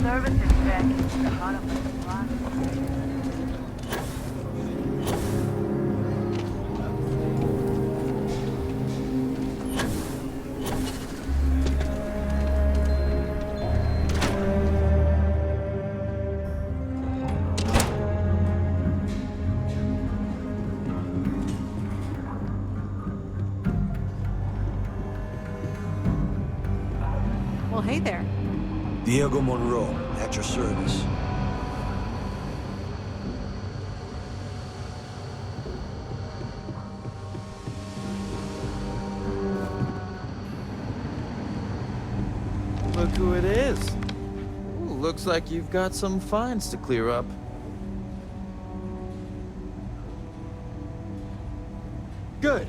Services back into the heart of the planet. Well, hey there. Diego Monroe, at your service. Look who it is. Ooh, looks like you've got some fines to clear up. Good.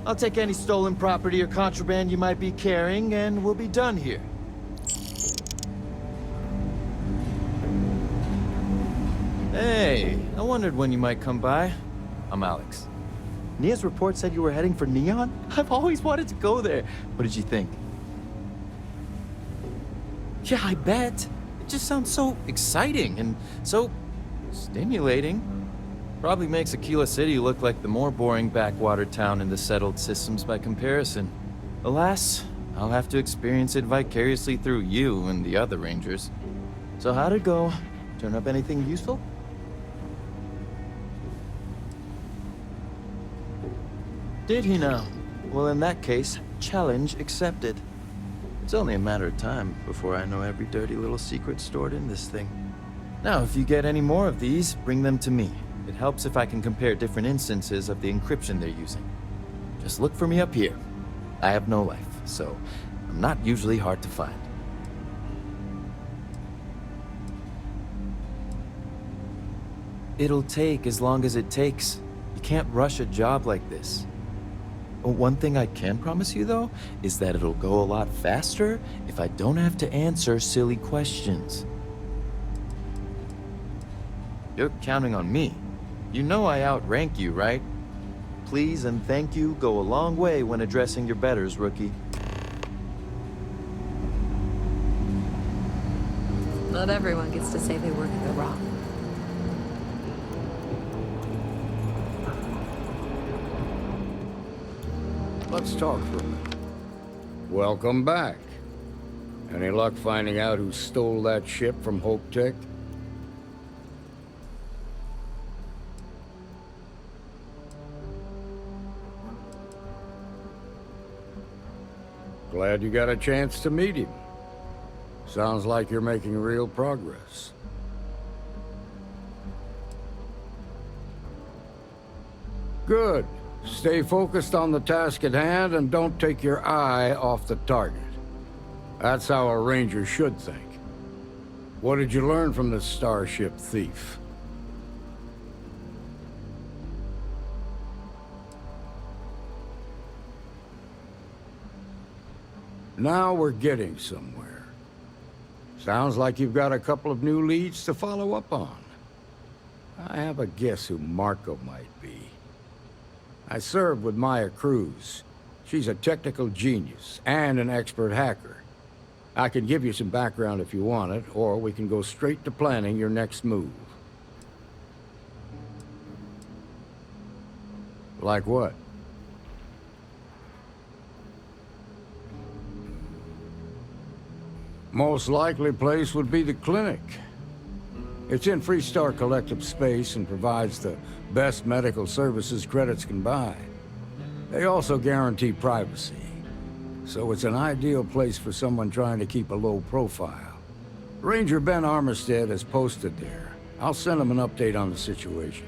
I'll take any stolen property or contraband you might be carrying, and we'll be done here. Hey, I wondered when you might come by. I'm Alex. Nia's report said you were heading for Neon? I've always wanted to go there. What did you think? Yeah, I bet. It just sounds so exciting and so stimulating. Probably makes Aquila City look like the more boring backwater town in the settled systems by comparison. Alas, I'll have to experience it vicariously through you and the other rangers. So how'd it go? Turn up anything useful? Did he now? Well, in that case, challenge accepted. It's only a matter of time before I know every dirty little secret stored in this thing. Now, if you get any more of these, bring them to me. It helps if I can compare different instances of the encryption they're using. Just look for me up here. I have no life, so I'm not usually hard to find. It'll take as long as it takes. You can't rush a job like this. One thing I can promise you, though, is that it'll go a lot faster if I don't have to answer silly questions. You're counting on me. You know I outrank you, right? Please and thank you go a long way when addressing your betters, rookie. Not everyone gets to say they work at the Rock. Let's talk for a minute. Welcome back. Any luck finding out who stole that ship from Hope Tech? Glad you got a chance to meet him. Sounds like you're making real progress. Good. Stay focused on the task at hand and don't take your eye off the target. That's how a ranger should think. What did you learn from this starship thief? Now we're getting somewhere. Sounds like you've got a couple of new leads to follow up on. I have a guess who Marco might be. I served with Maya Cruz. She's a technical genius and an expert hacker. I can give you some background if you want it, or we can go straight to planning your next move. Like what? Most likely place would be the clinic. It's in Freestar Collective space and provides the best medical services credits can buy. They also guarantee privacy, so it's an ideal place for someone trying to keep a low profile. Ranger Ben Armistead is posted there. I'll send him an update on the situation.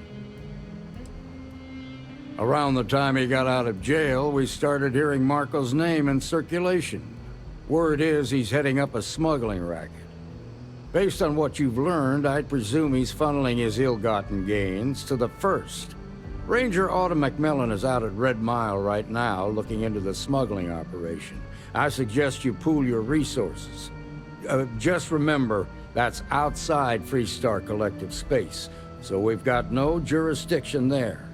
Around the time he got out of jail, we started hearing Marco's name in circulation. Word is he's heading up a smuggling racket. Based on what you've learned, I'd presume he's funneling his ill-gotten gains to the First. Ranger Autumn McMillan is out at Red Mile right now, looking into the smuggling operation. I suggest you pool your resources. Just remember, that's outside Freestar Collective space, so we've got no jurisdiction there.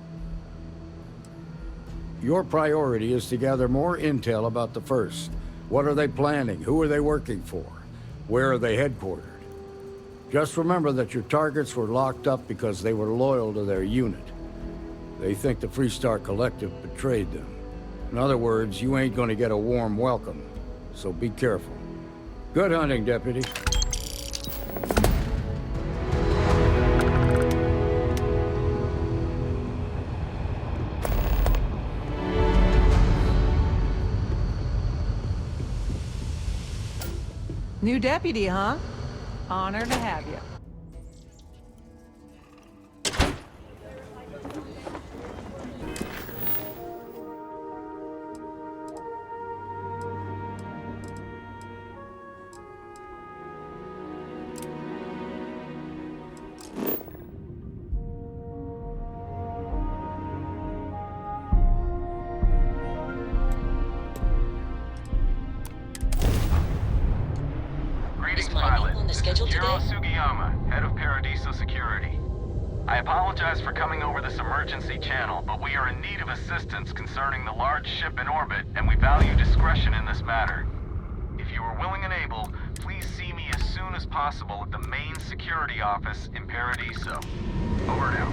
Your priority is to gather more intel about the First. What are they planning? Who are they working for? Where are they headquartered? Just remember that your targets were locked up because they were loyal to their unit. They think the Freestar Collective betrayed them. In other words, you ain't gonna get a warm welcome, so be careful. Good hunting, Deputy. New deputy, huh? Honor to have you. Head of Paradiso Security. I apologize for coming over this emergency channel, but we are in need of assistance concerning the large ship in orbit, and we value discretion in this matter. If you are willing and able, please see me as soon as possible at the main security office in Paradiso. Over now.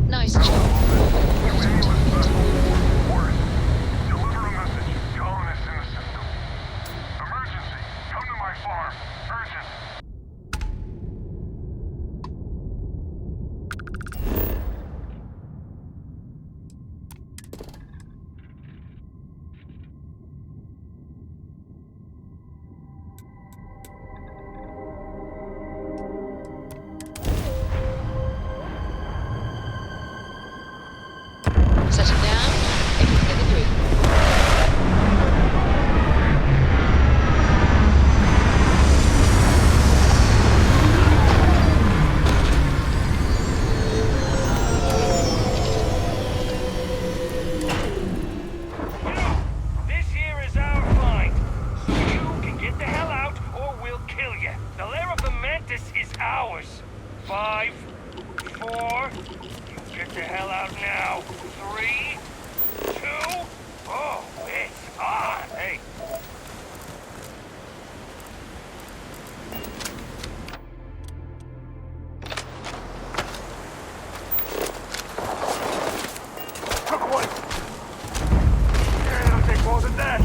Nice job. Deliver a message. The ominous in the system. Emergency. Come to my farm. Urgent. Set it down. Take it through. This here is our find. You can get the hell out, or we'll kill you. The lair of the Mantis is ours. 5, 4. You get the hell out now. 3, 2. Oh, it's on. Hey. Took one. Yeah, it'll take more than that.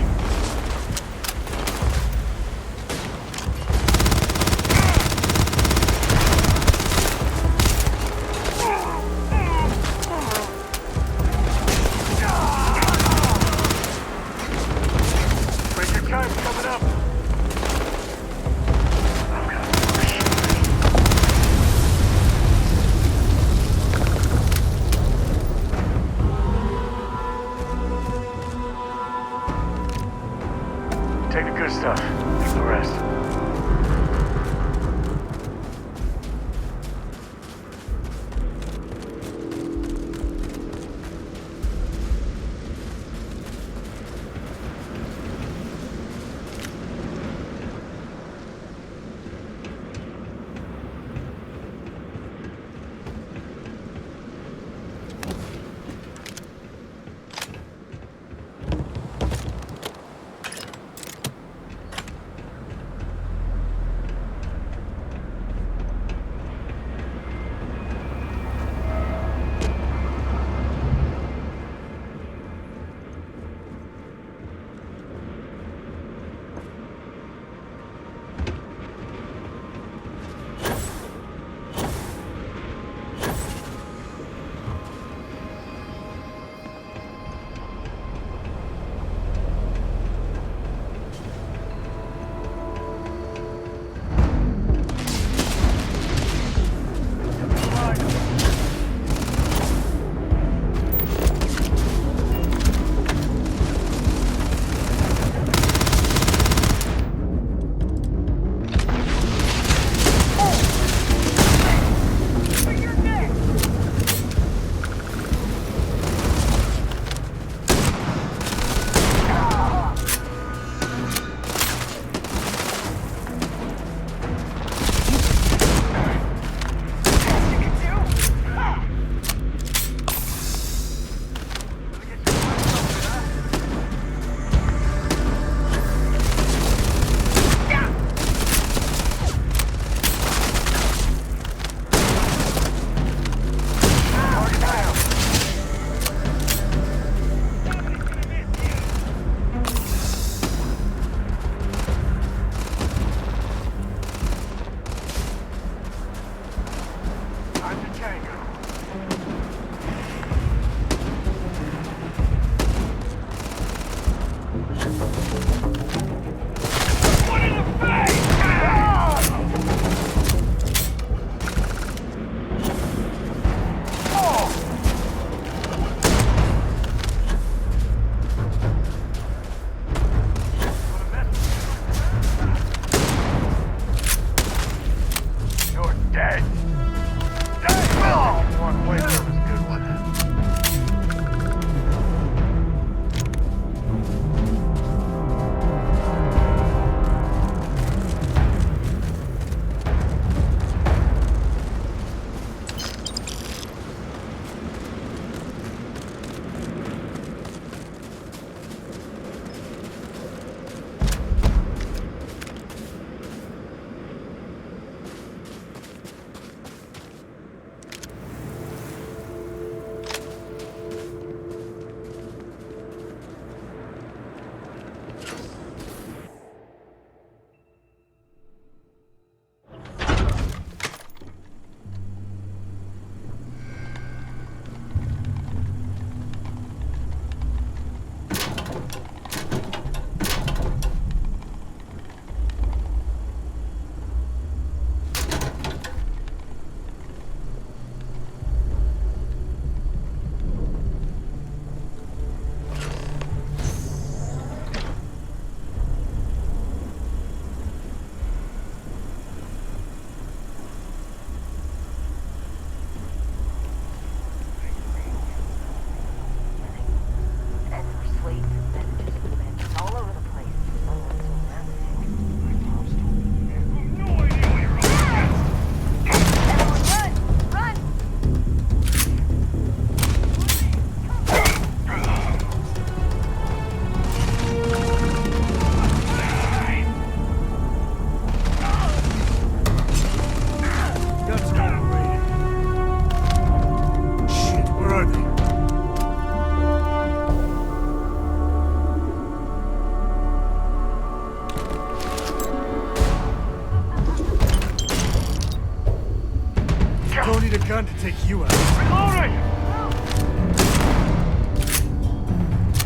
need a gun to take you out. Reloading!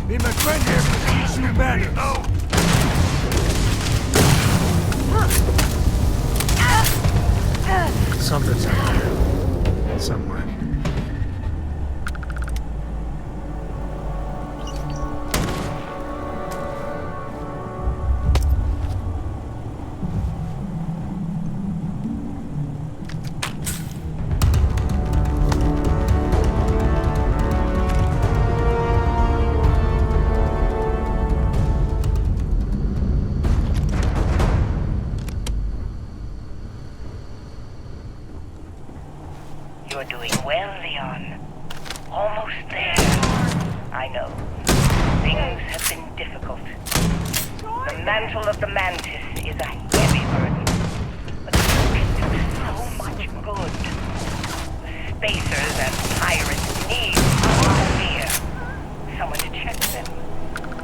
Me and my friend here can teach you manners. Oh! Something's out there. Somewhere. You're doing well, Leon. Almost there. I know. Things have been difficult. The mantle of the Mantis is a heavy burden. But you can do so much good. The spacers and pirates need someone here. Someone to check them.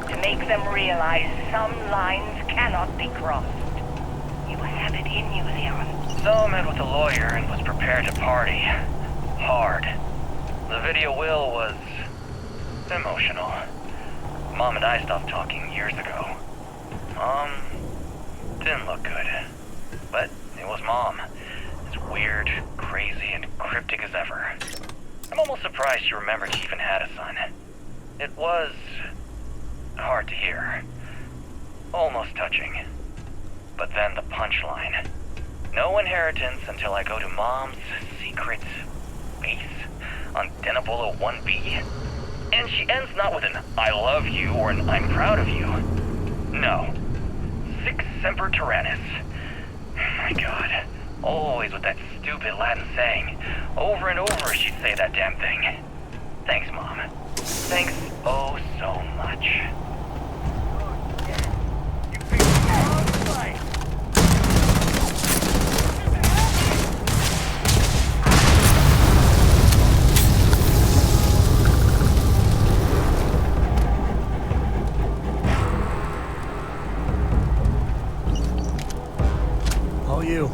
To make them realize some lines cannot be crossed. You have it in you, Leon. So I met with a lawyer and was prepared to party. Hard. The video will was emotional. Mom and I stopped talking years ago. Mom didn't look good. But it was Mom. As weird, crazy, and cryptic as ever. I'm almost surprised she remembered she even had a son. It was hard to hear. Almost touching. But then the punchline. No inheritance until I go to Mom's secret base on Denabolo 1B. And she ends not with an I love you or an I'm proud of you. No. Sic semper tyrannis. My God. Always with that stupid Latin saying. Over and over she'd say that damn thing. Thanks, Mom. Thanks oh so much. All you.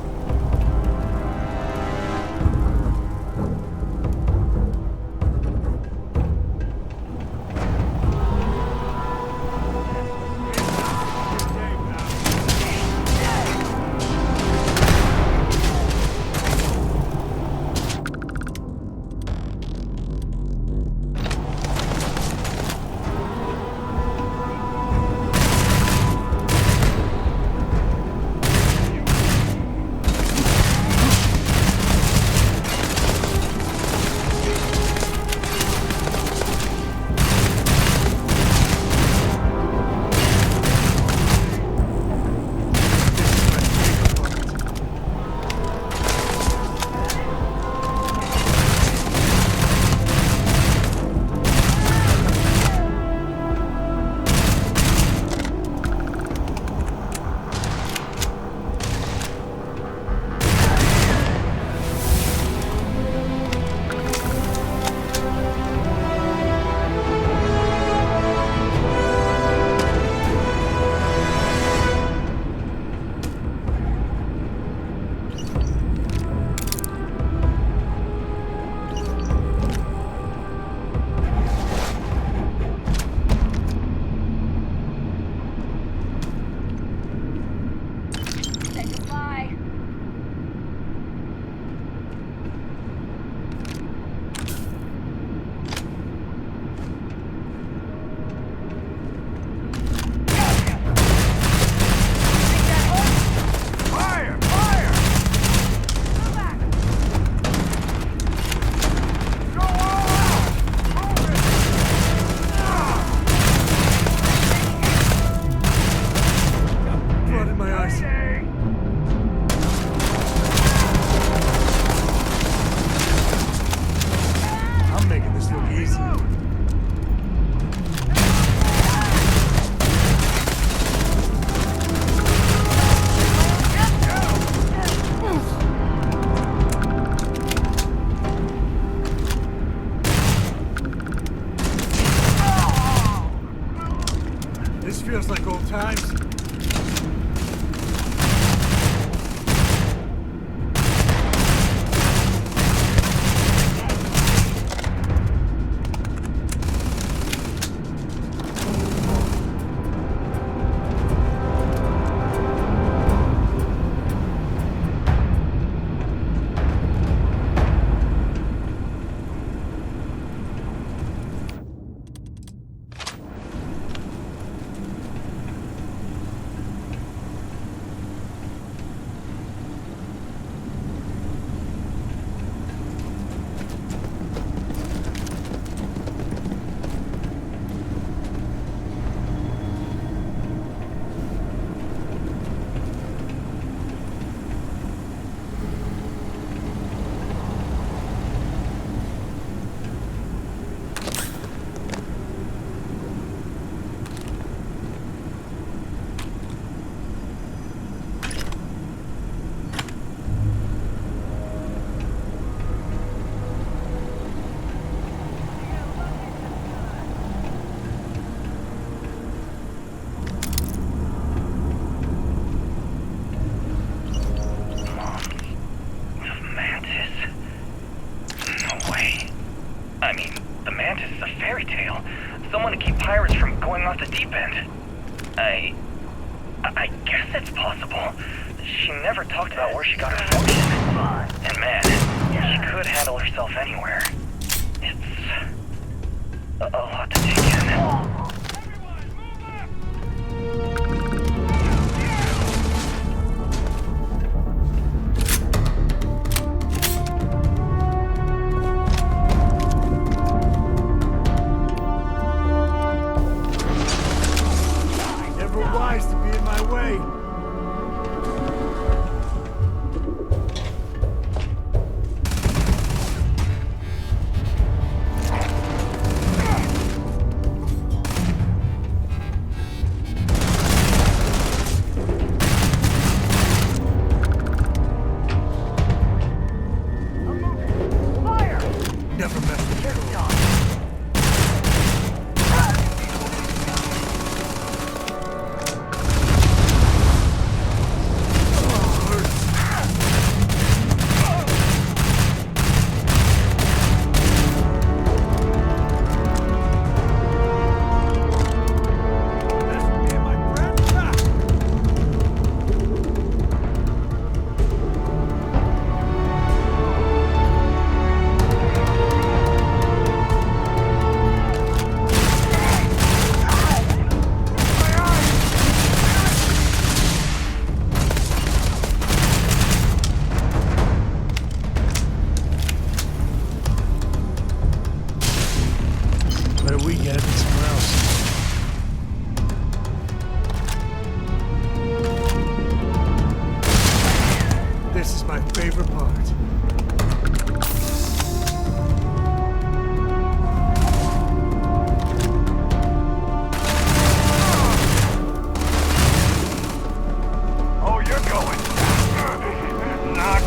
I guess it's possible. She never talked about where she got her fortune. And man, she could handle herself anywhere. It's a lot to take in. Never wise to be in my way. Never mess with you. Better we get it than somewhere else. This is my favorite part. Oh, you're going. Not.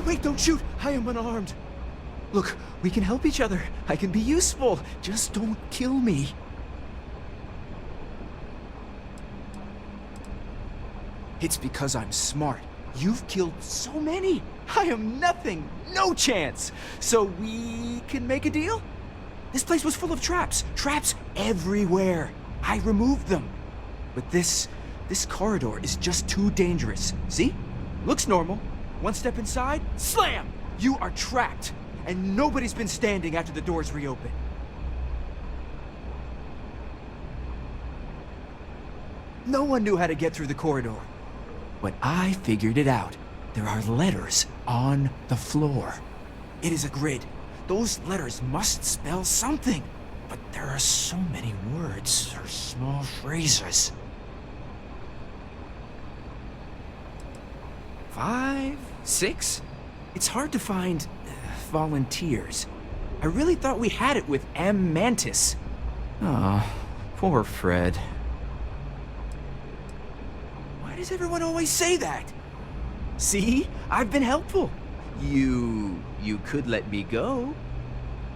Wait, don't shoot! I am unarmed. Look, we can help each other. I can be useful. Just don't kill me. It's because I'm smart. You've killed so many. I am nothing. No chance. So we can make a deal? This place was full of traps. Traps everywhere. I removed them. But this corridor is just too dangerous. See? Looks normal. One step inside, slam! You are trapped, and nobody's been standing after the doors reopen. No one knew how to get through the corridor. But I figured it out. There are letters on the floor. It is a grid. Those letters must spell something. But there are so many words or small phrases. 5, 6? It's hard to find volunteers. I really thought we had it with Mantis. Aw, poor Fred. does everyone always say that? See? I've been helpful. You could let me go.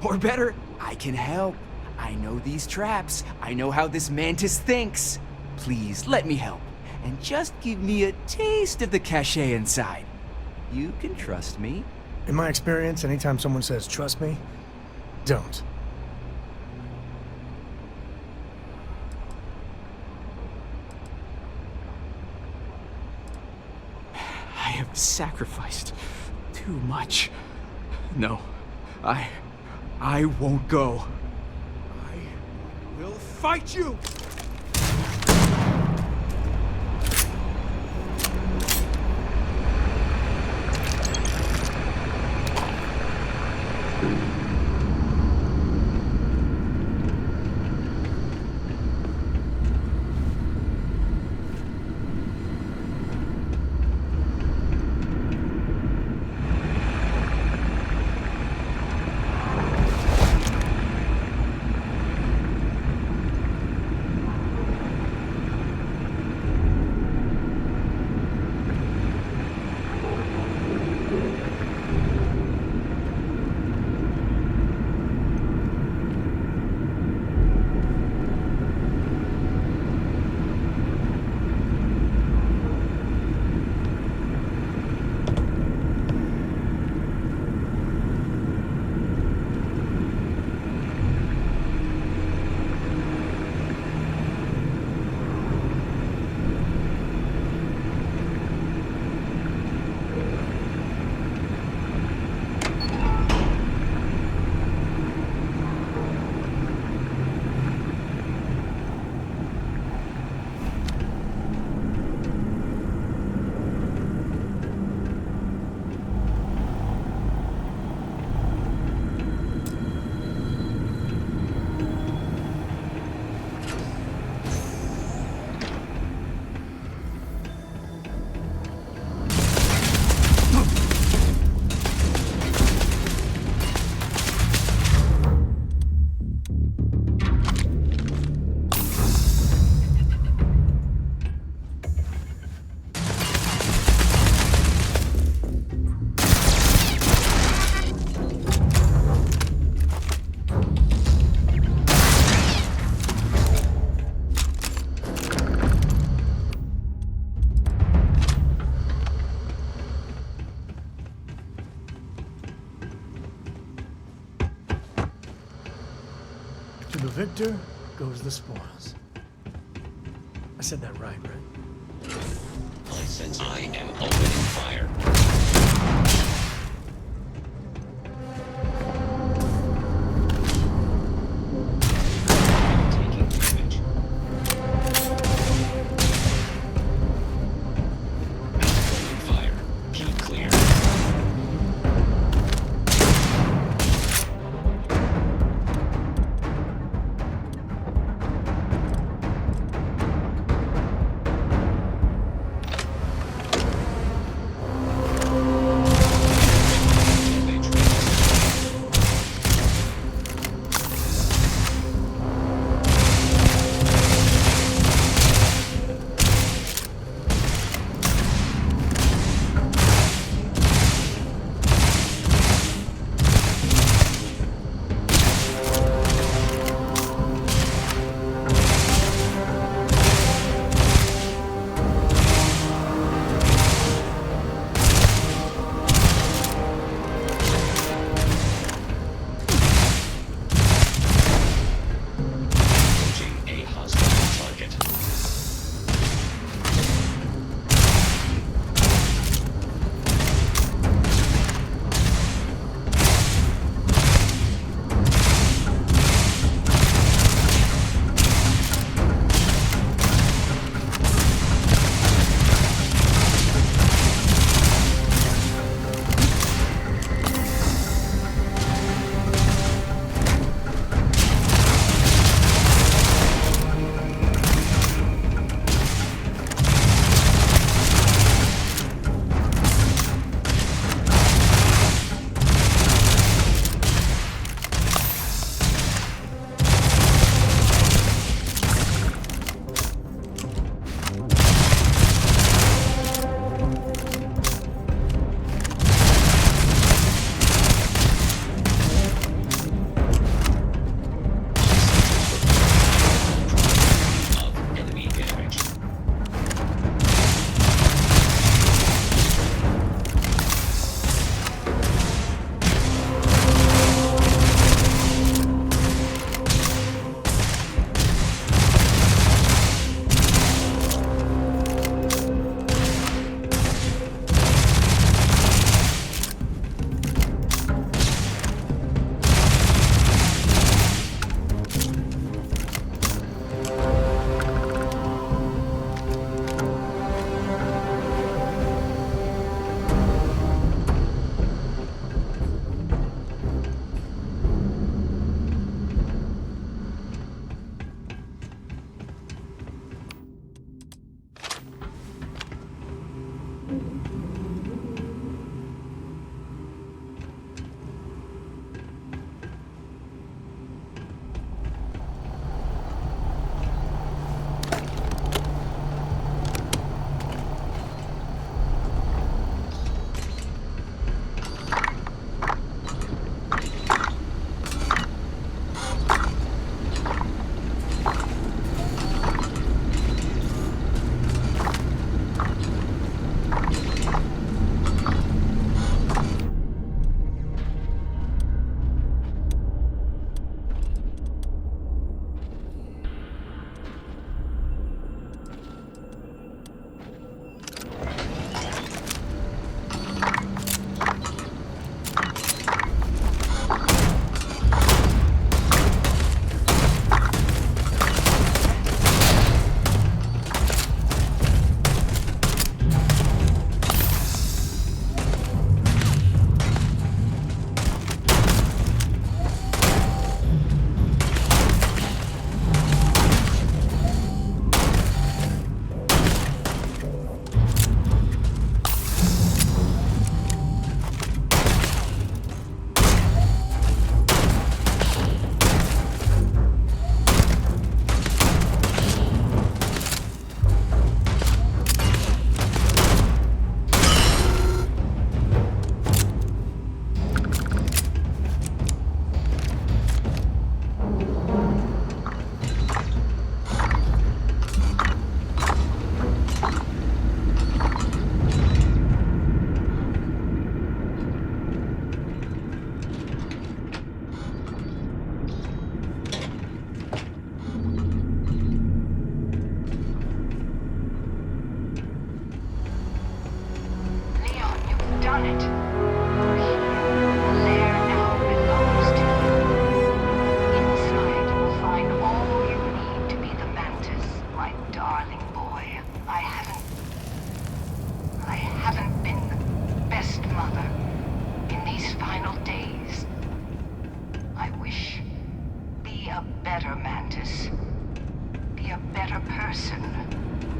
Or better, I can help. I know these traps. I know how this Mantis thinks. Please, let me help. And just give me a taste of the cachet inside. You can trust me. In my experience, anytime someone says, trust me, don't. I have sacrificed too much. No, I won't go. I will fight you! To the victor goes the spoils. I said that right? I sense I am opening fire. Taking damage. Opening fire. Keep clear. on it. For here, the lair now belongs to you. Inside, you will find all you need to be the Mantis, my darling boy. I haven't been the best mother in these final days. I wish. Be a better Mantis. Be a better person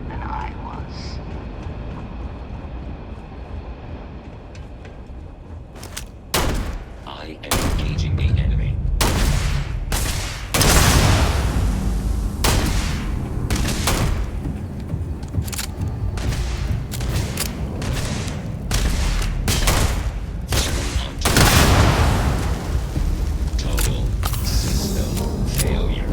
than I was. I am engaging the enemy. Total system failure.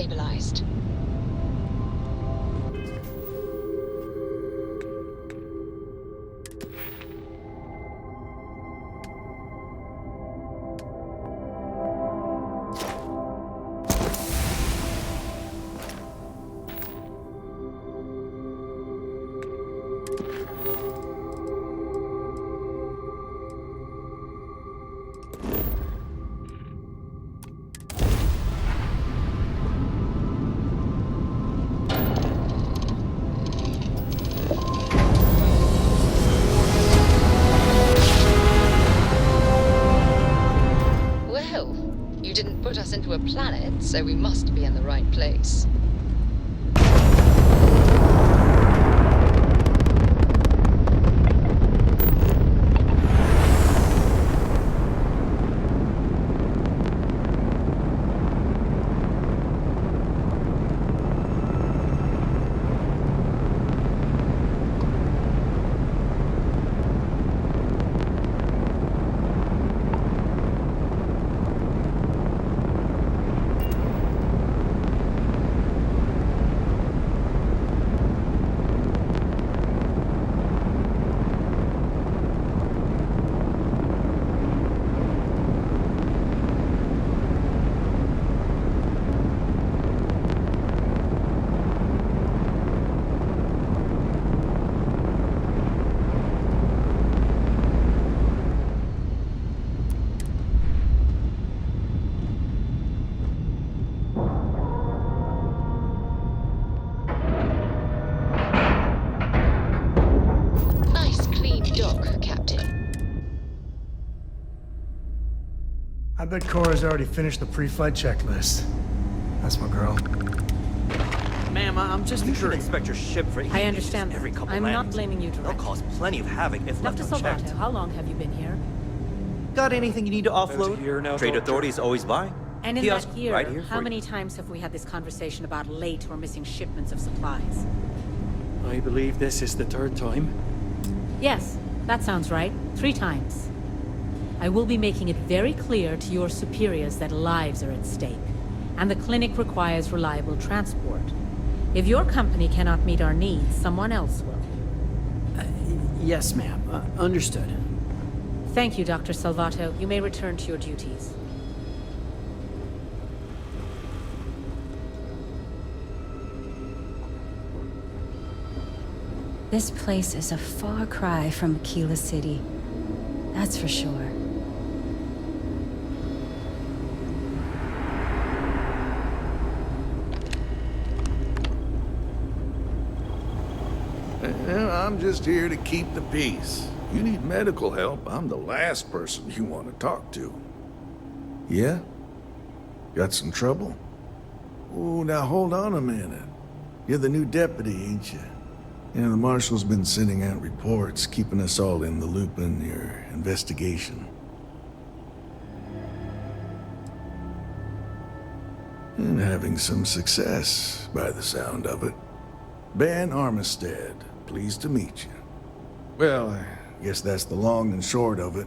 stabilized. You didn't put us into a planet, so we must be in the right place. I bet Cora's already finished the pre-flight checklist. That's my girl. Ma'am, I'm just You should inspect your ship for I understand. every couple I'm not landings. blaming you They'll directly. cause plenty of havoc if left Dr. unchecked. Salvato, how long have you been here? Got anything you need to offload? Here now, Trade Doctor. authorities always buy. And in Kiosk that year, right here how for many you. times have we had this conversation about late or missing shipments of supplies? I believe this is the third time. Yes, that sounds right. 3 times. I will be making it very clear to your superiors that lives are at stake, and the clinic requires reliable transport. If your company cannot meet our needs, someone else will. Yes, ma'am. Understood. Thank you, Dr. Salvato. You may return to your duties. This place is a far cry from Aquila City. That's for sure. I'm just here to keep the peace. You need medical help, I'm the last person you want to talk to. Yeah? Got some trouble? Oh, now hold on a minute. You're the new deputy, ain't you? Yeah, the marshal's been sending out reports, keeping us all in the loop in your investigation. And having some success, by the sound of it. Ben Armistead, pleased to meet you. Well, I guess that's the long and short of it.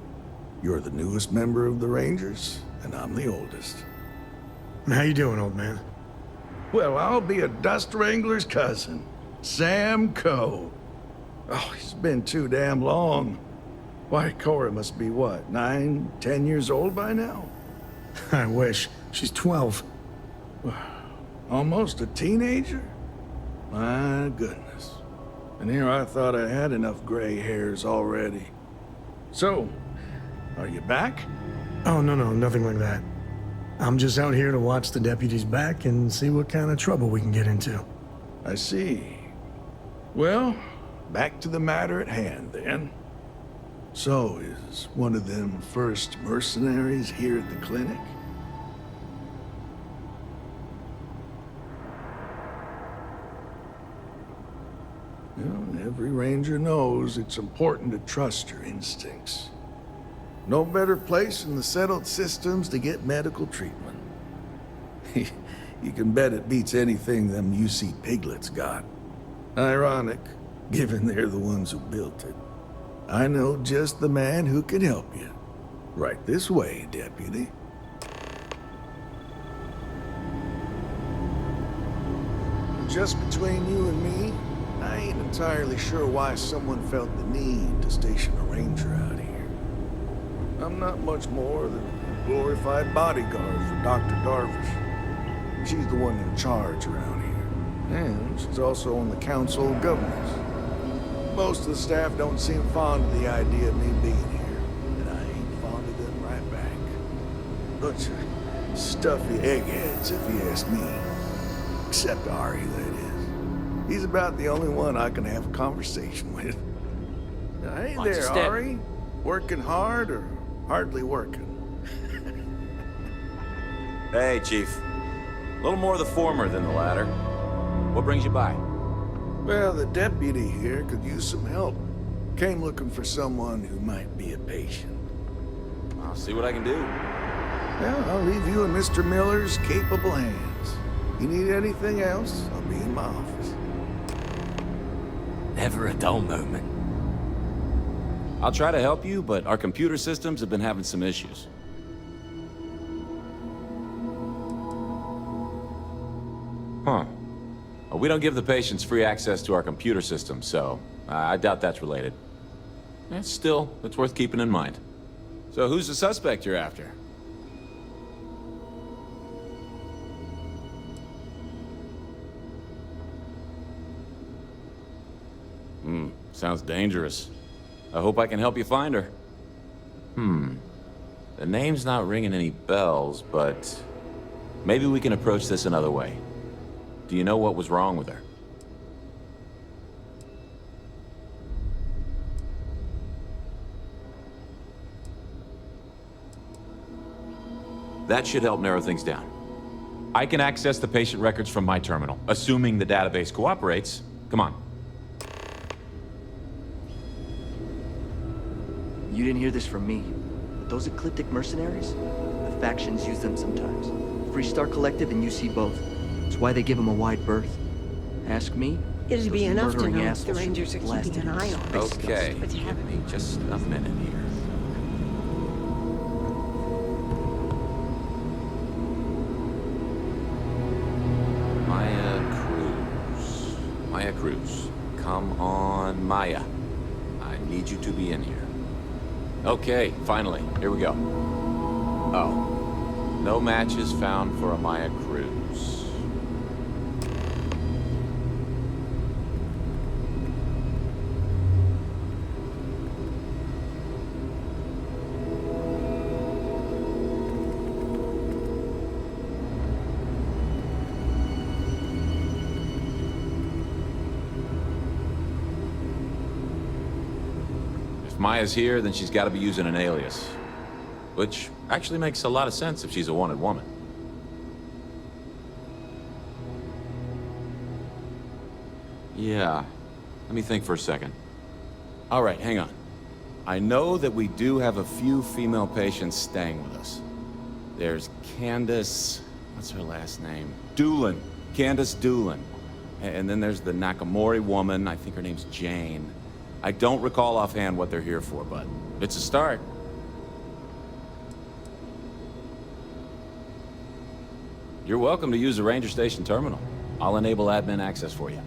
You're the newest member of the Rangers, and I'm the oldest. How you doing, old man? Well, I'll be a dust wrangler's cousin, Sam Coe. Oh, it's been too damn long. Why, Cora must be what, 9, 10 years old by now? I wish. She's 12. Almost a teenager? My goodness. And here I thought I had enough gray hairs already. So, are you back? Oh, no, nothing like that. I'm just out here to watch the deputies back and see what kind of trouble we can get into. I see. Well, back to the matter at hand, then. So, is one of them first mercenaries here at the clinic? Well, every ranger knows it's important to trust your instincts. No better place in the settled systems to get medical treatment. You can bet it beats anything them UC piglets got. Ironic, given they're the ones who built it. I know just the man who can help you. Right this way, deputy. Just between you and me, I ain't entirely sure why someone felt the need to station a ranger out here. I'm not much more than a glorified bodyguard for Dr. Darvish. She's the one in charge around here. And she's also on the Council of Governors. Most of the staff don't seem fond of the idea of me being here, and I ain't fond of them right back. Bunch of stuffy eggheads, if you ask me. Except Ari, that is. He's about the only one I can have a conversation with. Hey there, Ari. Working hard or hardly working? Hey, Chief. A little more of the former than the latter. What brings you by? Well, the deputy here could use some help. Came looking for someone who might be a patient. I'll see what I can do. Well, I'll leave you in Mr. Miller's capable hands. You need anything else, I'll be in my office. Never a dull moment. I'll try to help you, but our computer systems have been having some issues. Huh. Well, we don't give the patients free access to our computer system, so I doubt that's related. Still, it's worth keeping in mind. So who's the suspect you're after? Sounds dangerous. I hope I can help you find her. The name's not ringing any bells, but maybe we can approach this another way. Do you know what was wrong with her? That should help narrow things down. I can access the patient records from my terminal, assuming the database cooperates. Come on. You didn't hear this from me, but those ecliptic mercenaries, the factions use them sometimes. Freestar Collective and UC both. It's why they give them a wide berth. Ask me. It'd be enough to murdering know if the assholes Rangers are blasted keeping an eye on this. Okay, give me just a minute here. Maya Cruz. Come on, Maya. I need you to be in here. Okay, finally. Here we go. Oh. No matches found for a Maya Cruz. If Maya's here, then she's got to be using an alias. Which actually makes a lot of sense if she's a wanted woman. Yeah. Let me think for a second. All right, hang on. I know that we do have a few female patients staying with us. There's Candace... what's her last name? Doolin. Candace Doolin. And then there's the Nakamori woman. I think her name's Jane. I don't recall offhand what they're here for, but it's a start. You're welcome to use the Ranger Station terminal. I'll enable admin access for you.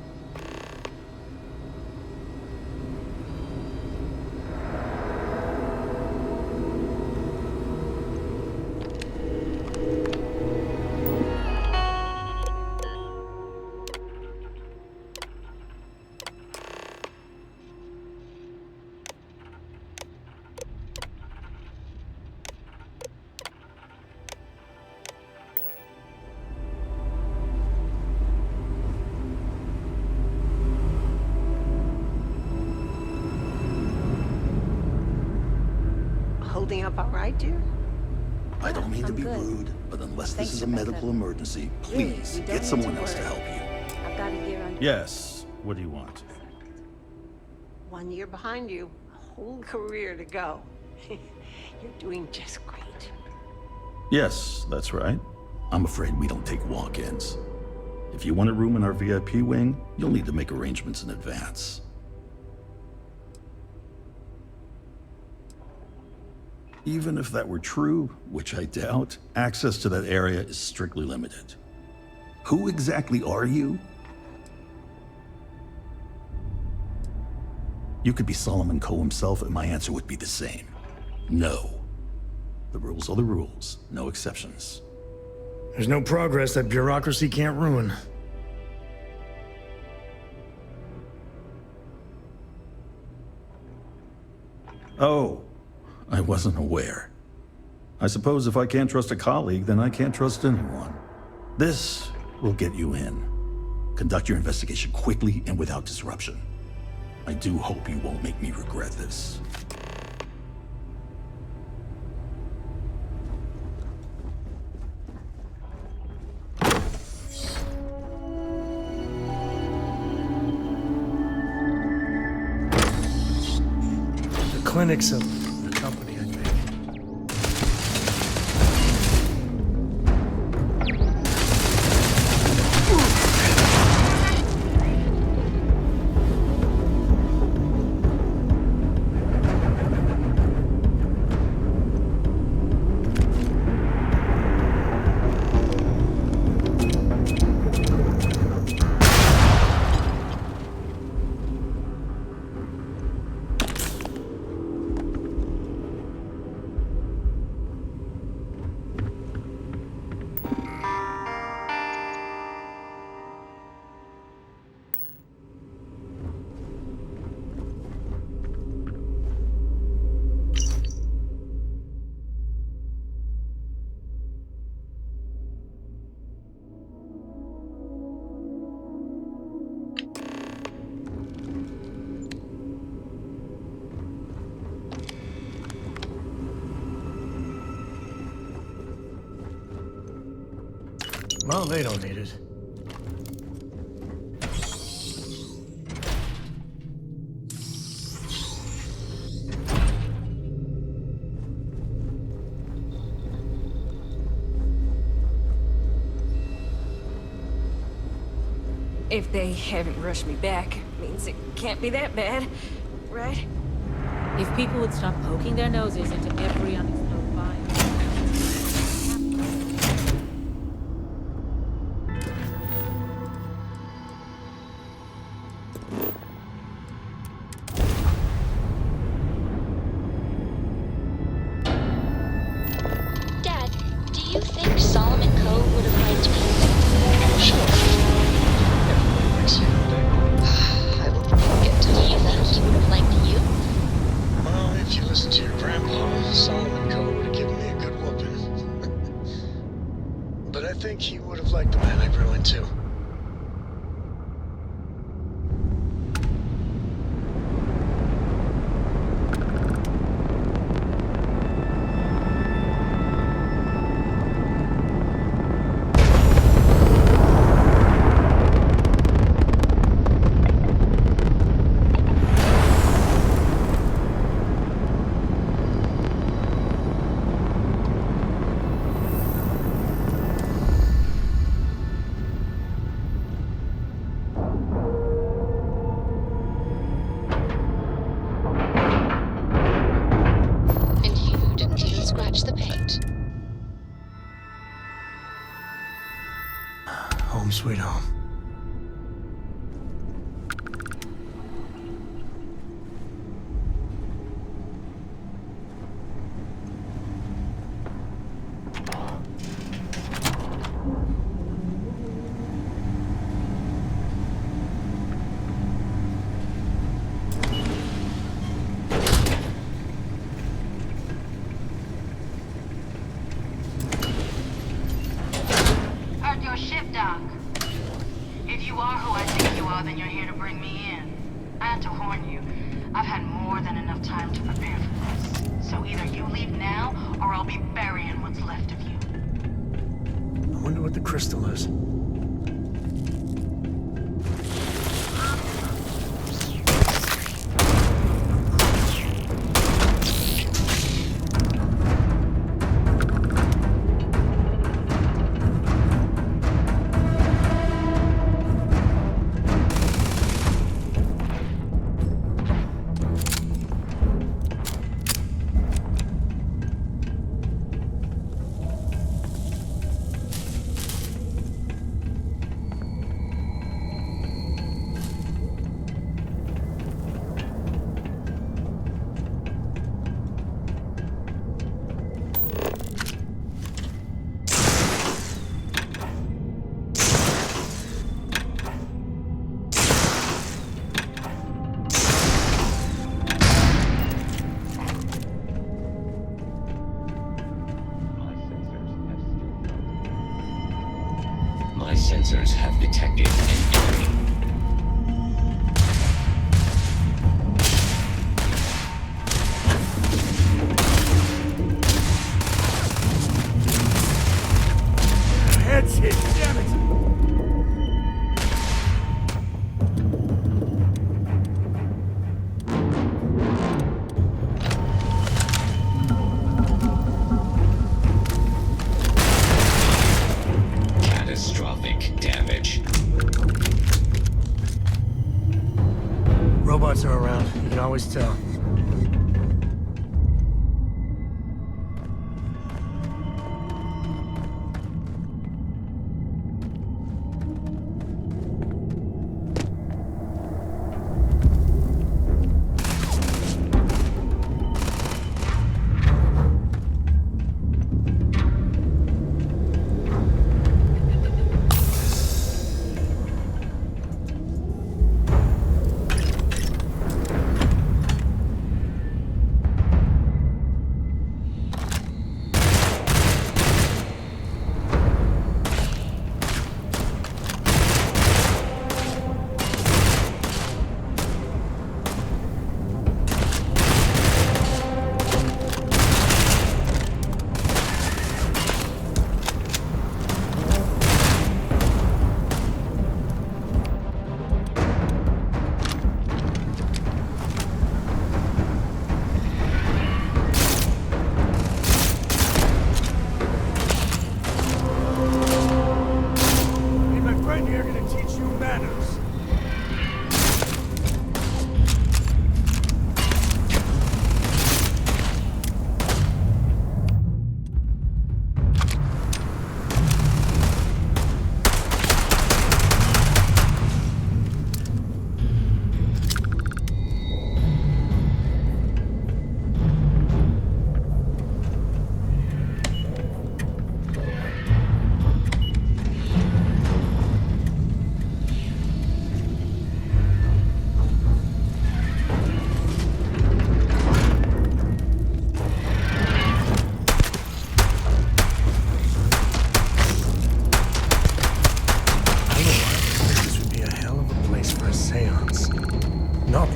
Holding up all right, dear? I don't mean to be good. rude, but unless Thanks this is a about medical that. emergency, Really, please you don't get need someone to else to worry. help you. I've got a year on Yes. What do you want? 1 year behind you, a whole career to go. You're doing just great. Yes, that's right. I'm afraid we don't take walk-ins. If you want a room in our VIP wing, you'll need to make arrangements in advance. Even if that were true, which I doubt, access to that area is strictly limited. Who exactly are you? You could be Solomon Coe himself, and my answer would be the same. No. The rules are the rules, no exceptions. There's no progress that bureaucracy can't ruin. Oh, I wasn't aware. I suppose if I can't trust a colleague, then I can't trust anyone. This will get you in. Conduct your investigation quickly and without disruption. I do hope you won't make me regret this. The clinics of the company, I think. Well, they don't need it. If they haven't rushed me back, it means it can't be that bad, right? If people would stop poking their noses into every unexploded file. Dad, do you think Solomon Coe would have liked me? Sure. I will get to you that he would have liked you. Well, if you listen to your grandpa, Solomon Coe would have given me a good whooping. But I think he would have liked the man I grew into. Home sweet home. Heard your ship, Doc. If you are who I think you are, then you're here to bring me in. I had to warn you. I've had more than enough time to prepare for this. So either you leave now, or I'll be burying what's left of you. I wonder what the crystal is. Scanners have detected an enemy. Head's hit, damn it! Catastrophic damage. Robots are around. You can always tell.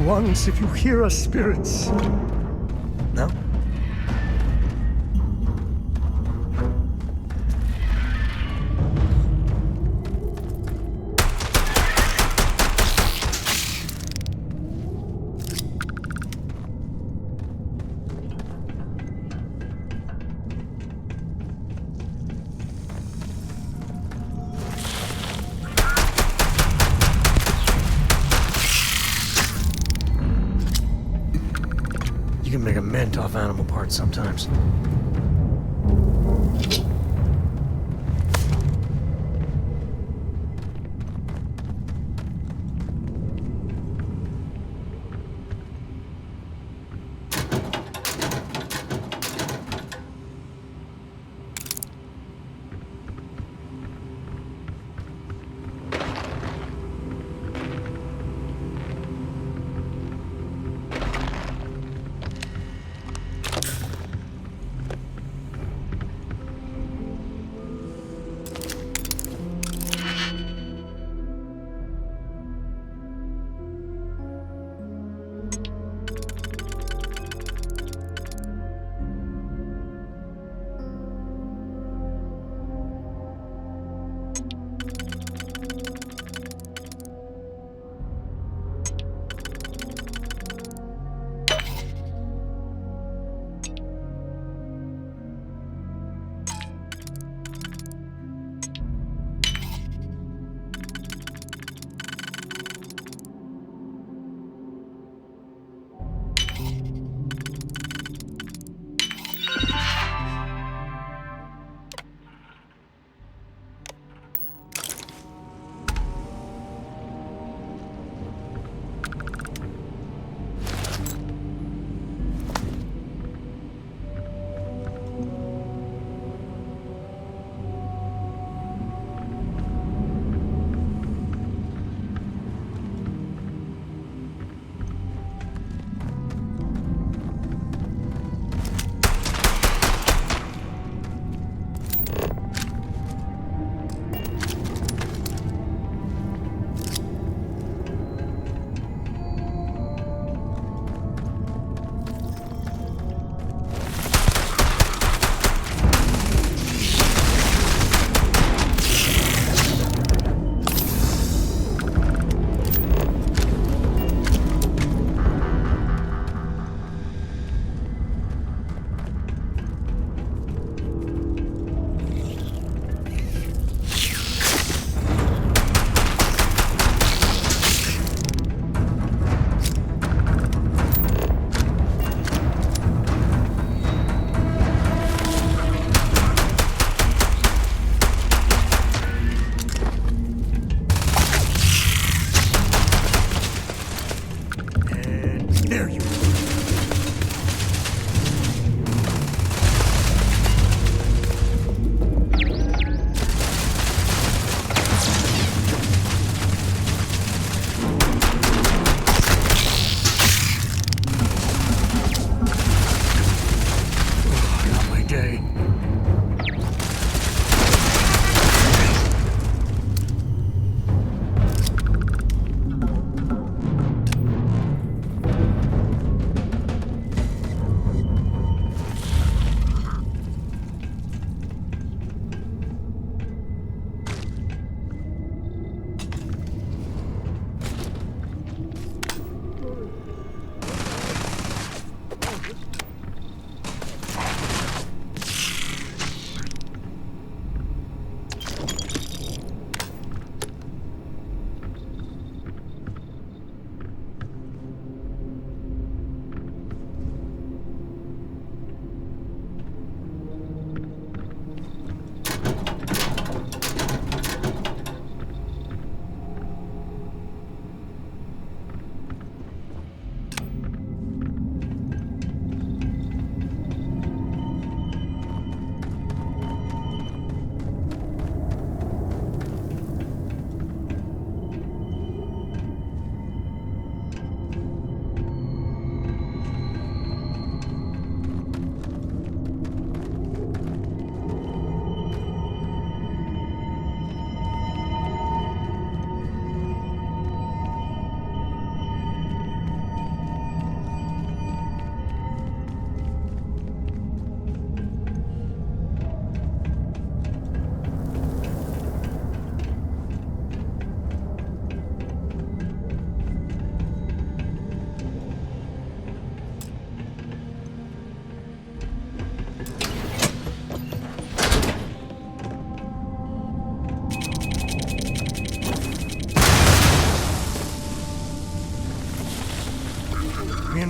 Once if you hear us, spirits. No? You can make a mint off animal parts sometimes.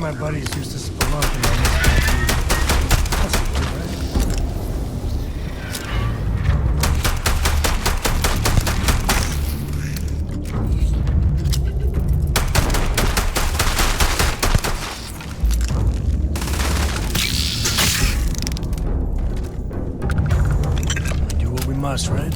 my buddies used to spelunk in on this. That's a good, right? We do what we must, right?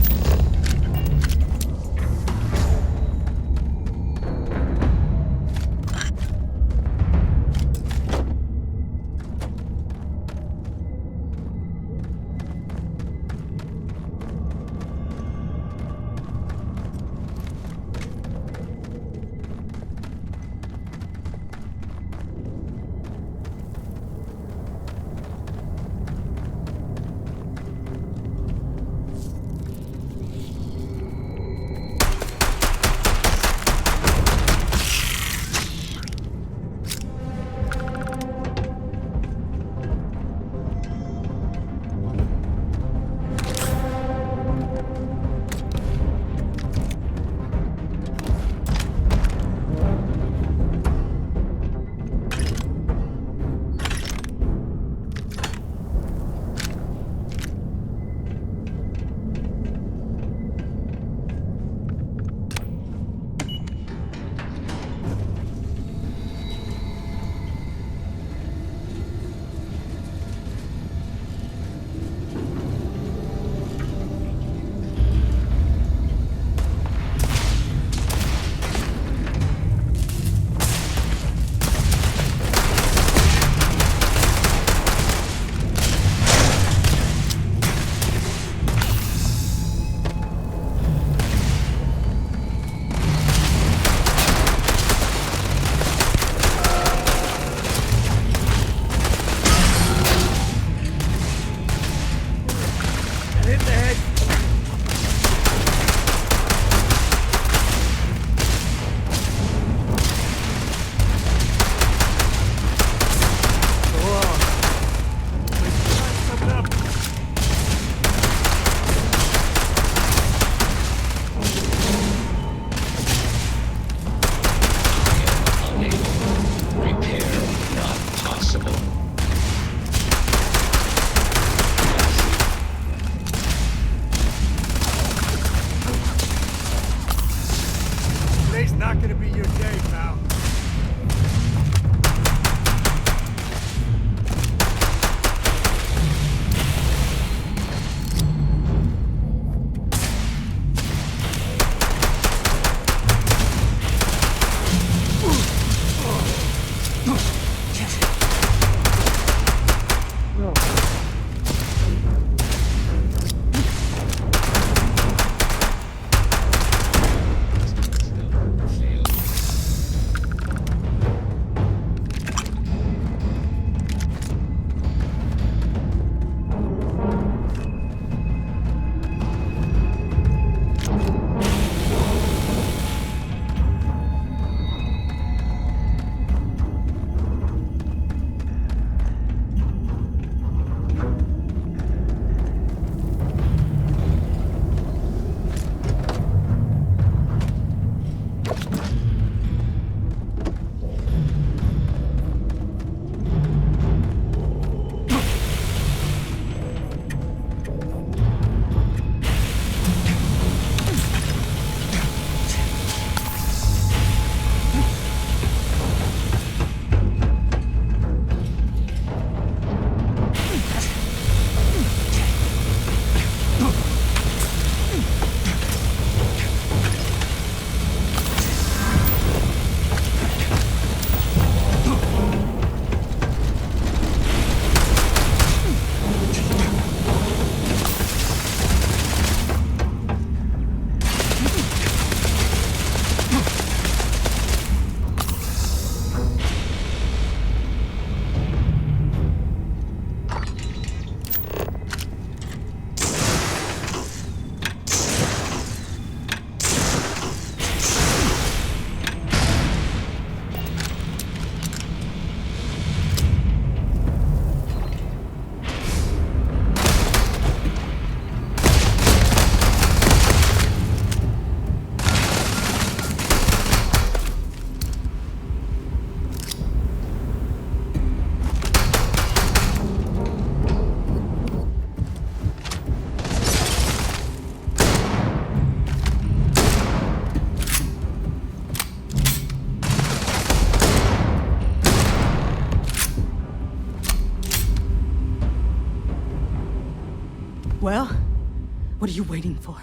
you waiting for?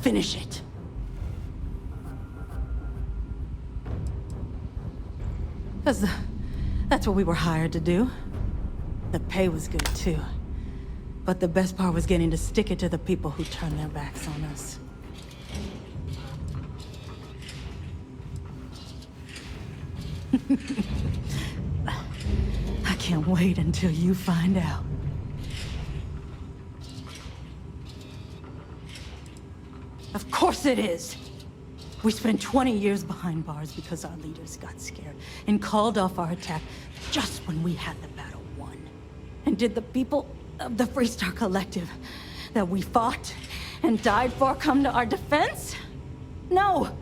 Finish it. Because that's what we were hired to do. The pay was good, too. But the best part was getting to stick it to the people who turned their backs on us. I can't wait until you find out. Of course it is! We spent 20 years behind bars because our leaders got scared and called off our attack just when we had the battle won. And did the people of the Freestar Collective that we fought and died for come to our defense? No!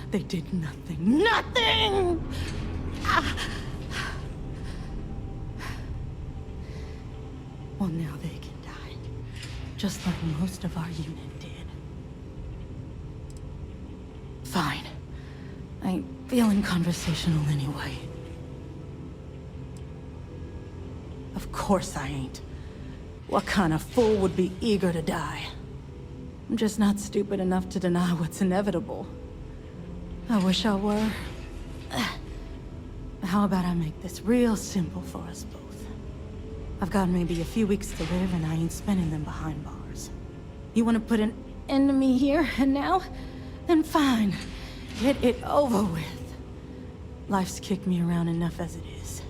They did nothing. Nothing! Well, now they can die. Just like most of our unit did. Fine. I ain't feeling conversational anyway. Of course I ain't. What kind of fool would be eager to die? I'm just not stupid enough to deny what's inevitable. I wish I were. How about I make this real simple for us both? I've got maybe a few weeks to live, and I ain't spending them behind bars. You want to put an end to me here and now? Then fine. Get it over with. Life's kicked me around enough as it is.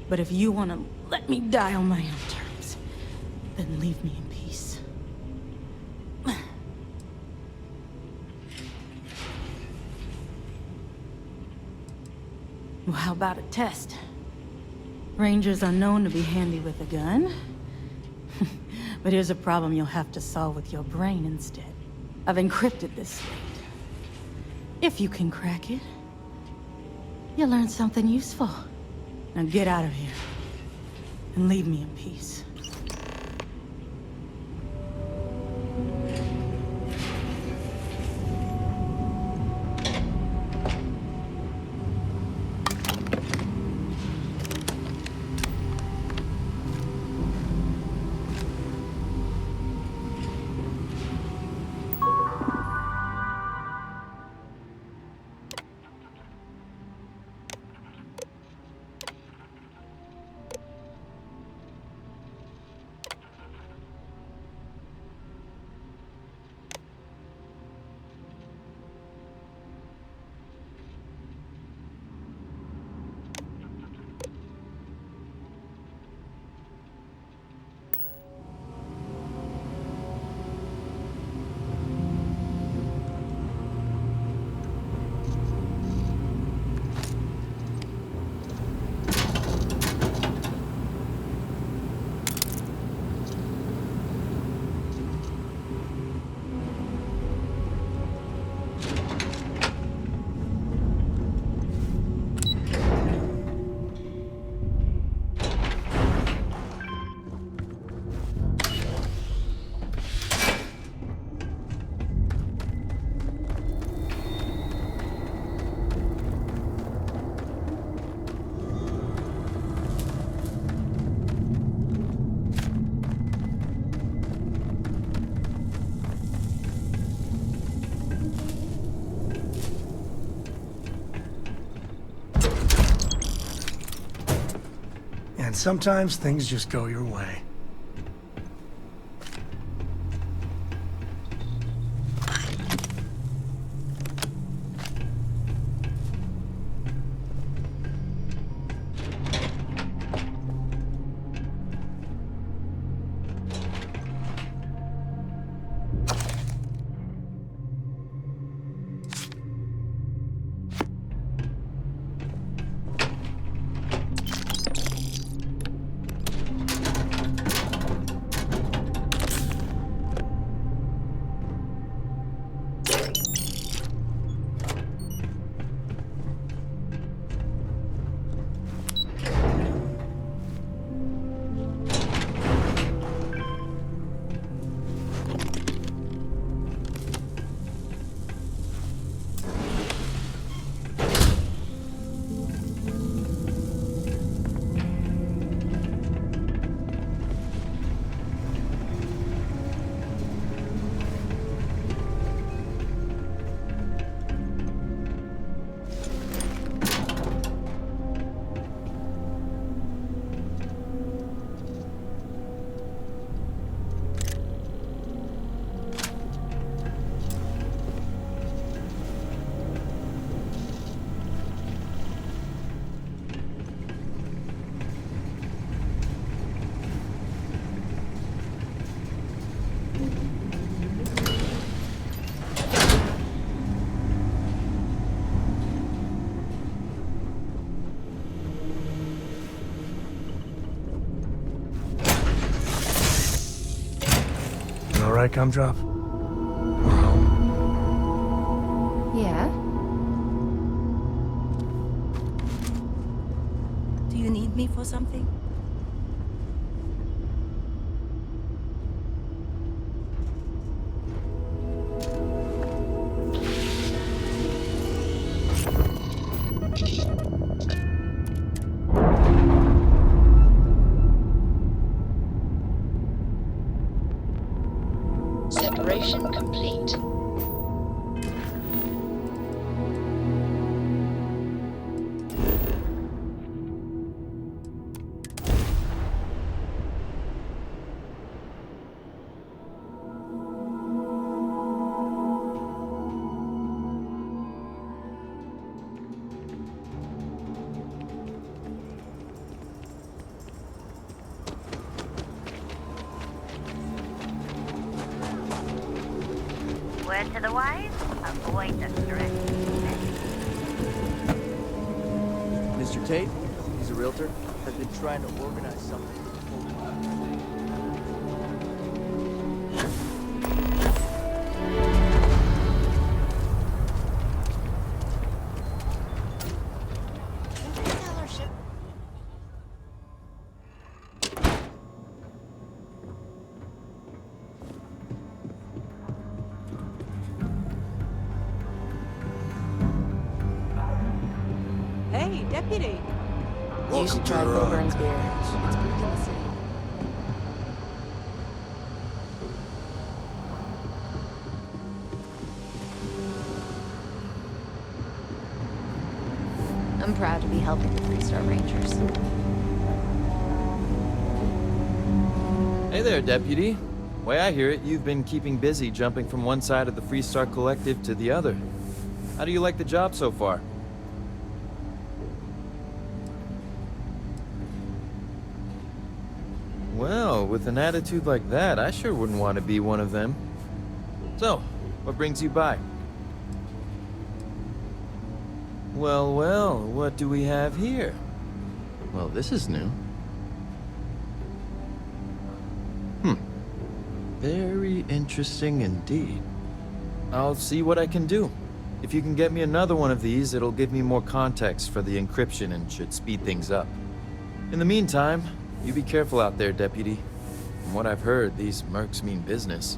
But if you want to let me die on my own terms, then leave me in peace. Well, how about a test? Rangers are known to be handy with a gun. But here's a problem you'll have to solve with your brain instead. I've encrypted this slate. If you can crack it, you'll learn something useful. Now get out of here, and leave me in peace. And sometimes things just go your way. right, Gumdrop? Yeah? Do you need me for something? Separation complete. Word to the wise, avoid the strict. Mr. Tate, he's a realtor, has been trying to organize something. Hey, deputy. Welcome You should to try the Burn's ride. beer. It's brewed in the city. I'm proud to be helping the 3-star Rangers. Hey there, Deputy. Way I hear it, you've been keeping busy jumping from one side of the Freestar Collective to the other. How do you like the job so far? Well, with an attitude like that, I sure wouldn't want to be one of them. So, what brings you by? Well, well, what do we have here? Well, this is new. Very interesting indeed. I'll see what I can do. If you can get me another one of these, it'll give me more context for the encryption and should speed things up. In the meantime, you be careful out there, Deputy. From what I've heard, these mercs mean business.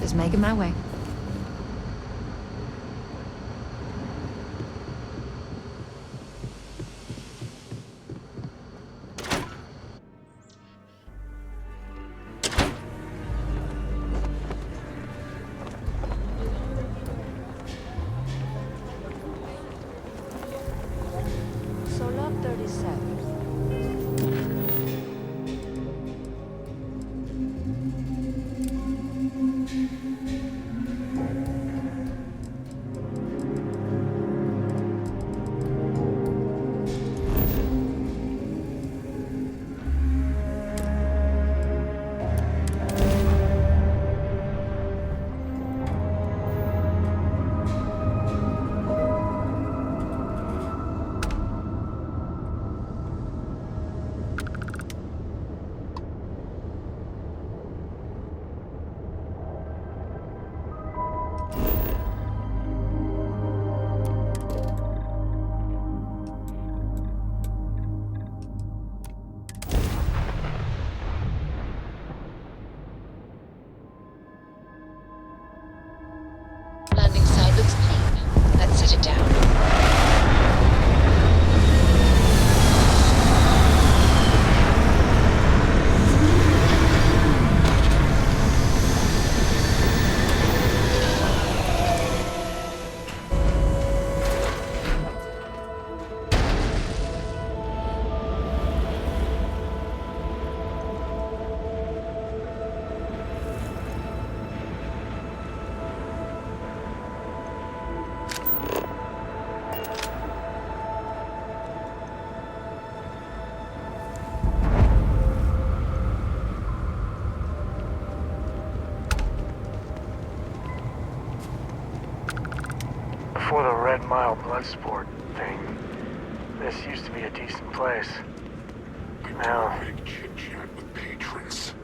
Just making my way. So lot 37. Landing side looks clean. Let's set it down. Before the Red Mile blood sport thing, This used to be a decent place. Now... chit-chat with patrons.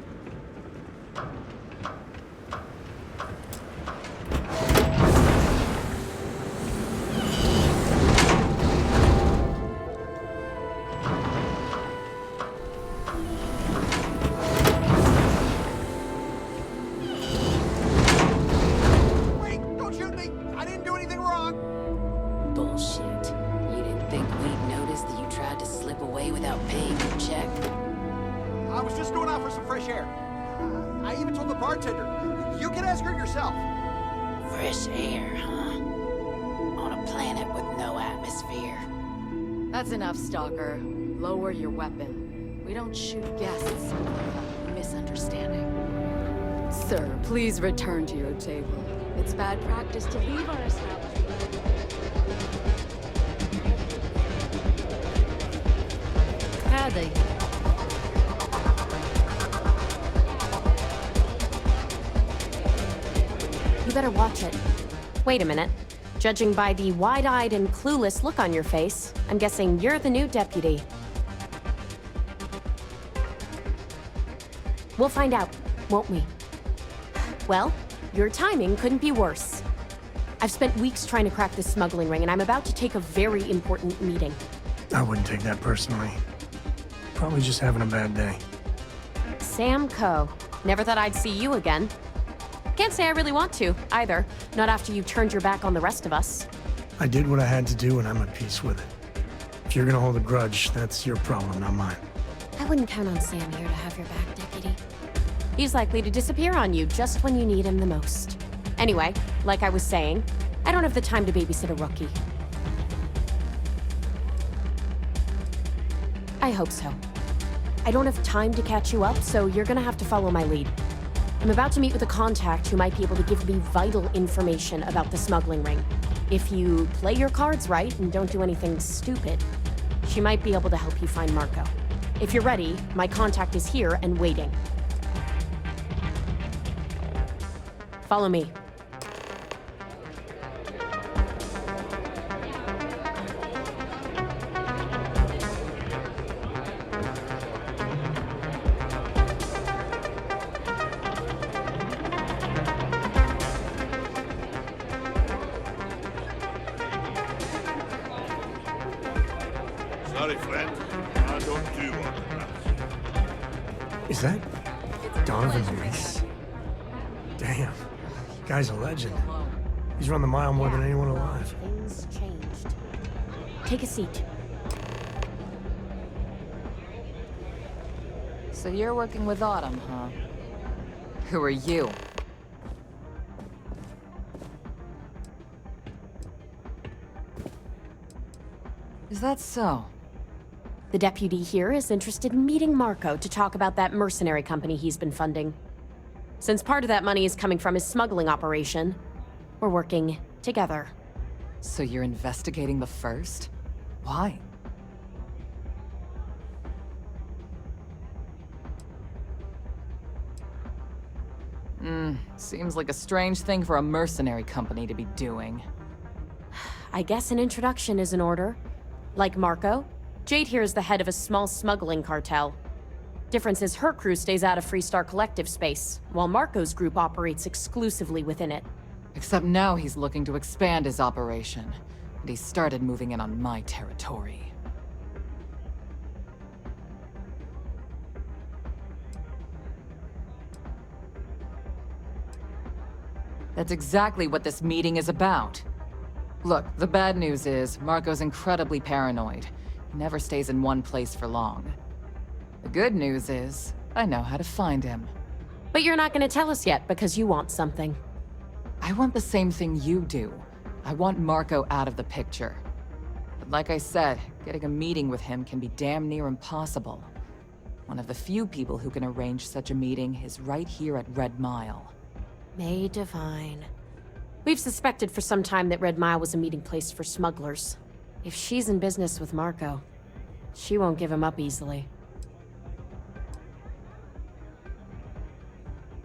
Fresh air, huh? On a planet with no atmosphere. That's enough, Stalker. Lower your weapon. We don't shoot guests. Misunderstanding. Sir, please return to your table. It's bad practice to leave our establishment. Howdy. You better watch it. Wait a minute. Judging by the wide-eyed and clueless look on your face, I'm guessing you're the new deputy. We'll find out, won't we? Well, your timing couldn't be worse. I've spent weeks trying to crack this smuggling ring, and I'm about to take a very important meeting. I wouldn't take that personally. Probably just having a bad day. Sam Coe. Never thought I'd see you again. Can't say I really want to, either. Not after you turned your back on the rest of us. I did what I had to do, and I'm at peace with it. If you're gonna hold a grudge, that's your problem, not mine. I wouldn't count on Sam here to have your back, Deputy. He's likely to disappear on you just when you need him the most. Anyway, like I was saying, I don't have the time to babysit a rookie. I hope so. I don't have time to catch you up, so you're gonna have to follow my lead. I'm about to meet with a contact who might be able to give me vital information about the smuggling ring. If you play your cards right and don't do anything stupid, she might be able to help you find Marco. If you're ready, my contact is here and waiting. Follow me. Sorry, friend. I don't do autographs. Is that Donovan Reese? Damn, guy's a legend. He's run the mile more than anyone alive. Things changed. Take a seat. So you're working with Autumn, huh? Who are you? Is that so? The deputy here is interested in meeting Marco to talk about that mercenary company he's been funding. Since part of that money is coming from his smuggling operation, we're working together. So you're investigating the first? Why? Seems like a strange thing for a mercenary company to be doing. I guess an introduction is in order. Like Marco, Jade here is the head of a small smuggling cartel. Difference is her crew stays out of Freestar Collective space, while Marco's group operates exclusively within it. Except now he's looking to expand his operation, and he started moving in on my territory. That's exactly what this meeting is about. Look, the bad news is, Marco's incredibly paranoid. He never stays in one place for long. The good news is, I know how to find him. But you're not gonna tell us yet because you want something. I want the same thing you do. I want Marco out of the picture. But like I said, getting a meeting with him can be damn near impossible. One of the few people who can arrange such a meeting is right here at Red Mile. May Divine. We've suspected for some time that Red Mile was a meeting place for smugglers. If she's in business with Marco, she won't give him up easily.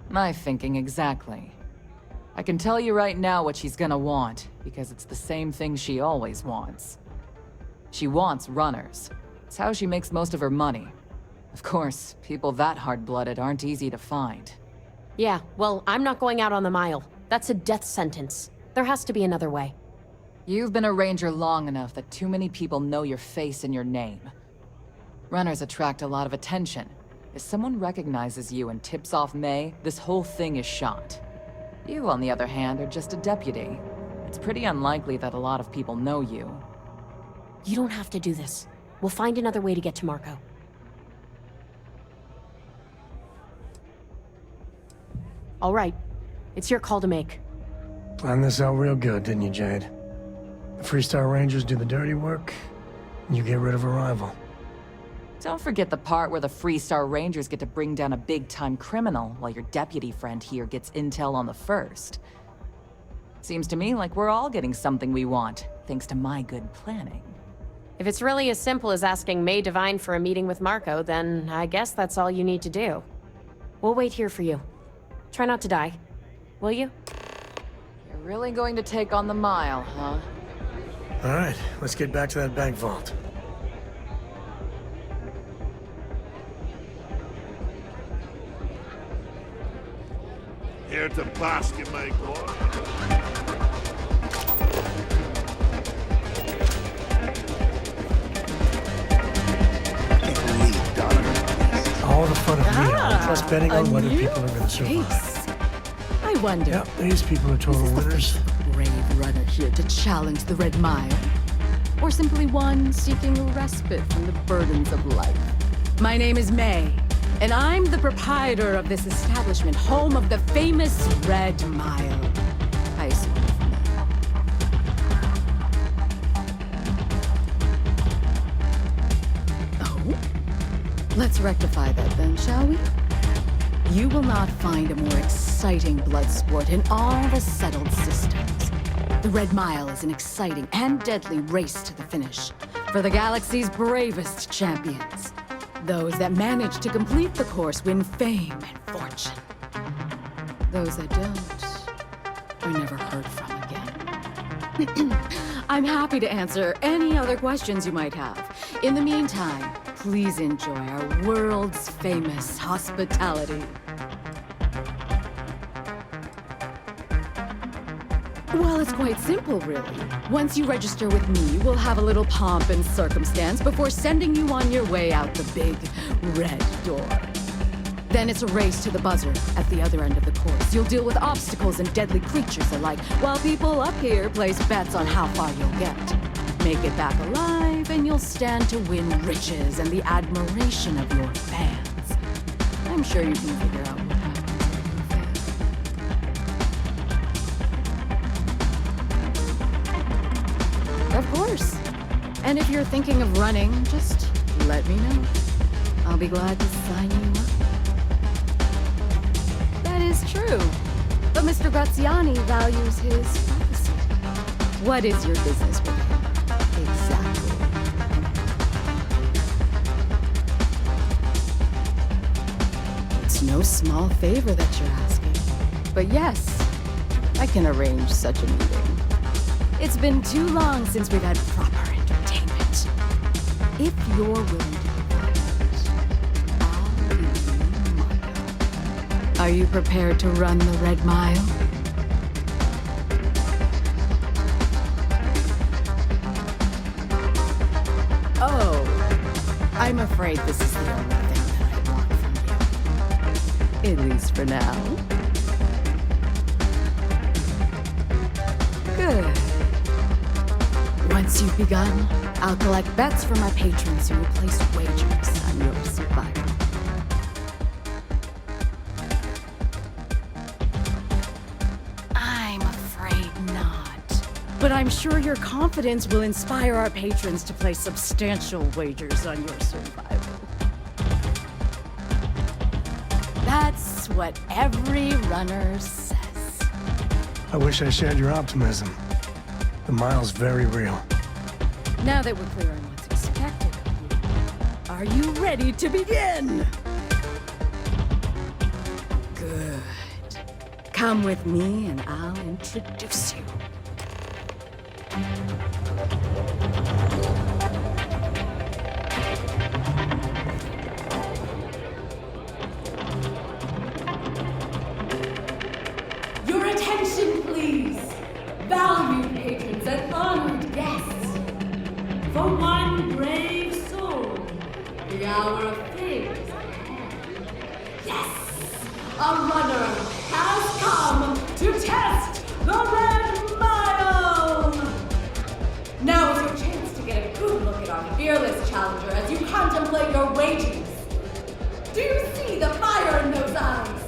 My thinking exactly. I can tell you right now what she's gonna want, because it's the same thing she always wants. She wants runners. It's how she makes most of her money. Of course, people that hard-blooded aren't easy to find. Yeah, well, I'm not going out on the mile. That's a death sentence. There has to be another way. You've been a ranger long enough that too many people know your face and your name. Runners attract a lot of attention. If someone recognizes you and tips off May, this whole thing is shot. You, on the other hand, are just a deputy. It's pretty unlikely that a lot of people know you. You don't have to do this. We'll find another way to get to Marco. All right. It's your call to make. Planned this out real good, didn't you, Jade? The Freestar Rangers do the dirty work, and you get rid of a rival. Don't forget the part where the Freestar Rangers get to bring down a big-time criminal while your deputy friend here gets intel on the first. Seems to me like we're all getting something we want, thanks to my good planning. If it's really as simple as asking May Divine for a meeting with Marco, then I guess that's all you need to do. We'll wait here for you. Try not to die. Will you? You're really going to take on the mile, huh? All right, let's get back to that bank vault. Here to bask in my glory. All the fun of me, plus betting on whether people are going to survive. Case. I wonder. Yep, these people are total winners. Brave runner here to challenge the Red Mile, or simply one seeking a respite from the burdens of life. My name is May, and I'm the proprietor of this establishment, home of the famous Red Mile. I assume. Oh? Let's rectify that then, shall we? You will not find a more exciting blood sport in all the settled systems. The Red Mile is an exciting and deadly race to the finish for the galaxy's bravest champions. Those that manage to complete the course win fame and fortune. Those that don't are never heard from again. I'm happy to answer any other questions you might have. In the meantime, please enjoy our world's famous hospitality. Well, it's quite simple, really. Once you register with me, we'll have a little pomp and circumstance before sending you on your way out the big red door. Then it's a race to the buzzer at the other end of the course. You'll deal with obstacles and deadly creatures alike, while people up here place bets on how far you'll get. Make it back alive, and you'll stand to win riches and the admiration of your fans. I'm sure you can figure out what happens with your fans. Of course. And if you're thinking of running, just let me know. I'll be glad to sign you up. That is true. But Mr. Graziani values his privacy. What is your business with him? Exactly. It's no small favor that you're asking. But yes, I can arrange such a meeting. It's been too long since we've had proper entertainment. If you're willing to provide it, I'll give you Marco. Are you prepared to run the Red Mile? Oh, I'm afraid this is the only thing that I want from you. At least for now. Good. Once you've begun, I'll collect bets from my patrons who will place wagers on your survival. I'm afraid not. But I'm sure your confidence will inspire our patrons to place substantial wagers on your survival. That's what every runner says. I wish I shared your optimism. The mile's very real. Now that we're clear on what's expected of you, are you ready to begin? Good. Come with me and I'll introduce you. valued patrons and honored guests. For one brave soul, the hour of fame is at hand. Yes! A runner has come to test the Red Mile! Now is your chance to get a good look at our fearless challenger as you contemplate your wages. Do you see the fire in those eyes?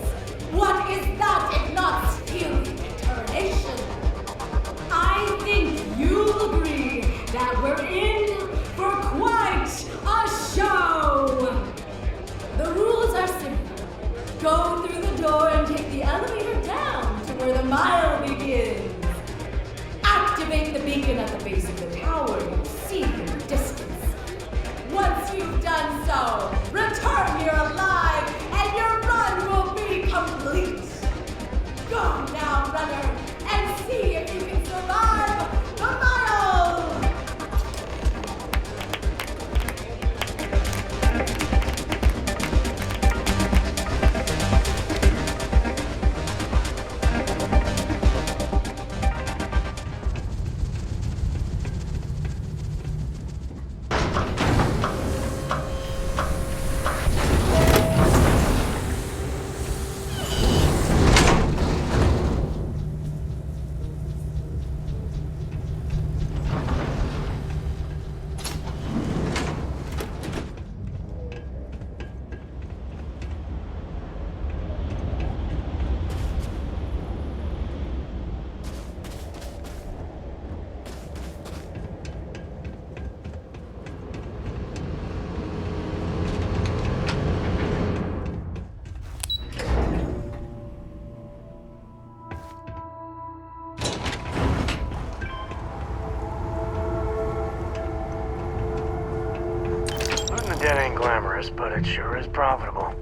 What is that if not steely determination? I think you'll agree that we're in for quite a show! The rules are simple. Go through the door and take the elevator down to where the mile begins. Activate the beacon at the base of the tower you see in the distance. Once you've done so, return here alive and your run will be complete. Go now, runner, and see if you can survive the mile! That ain't glamorous, but it sure is profitable.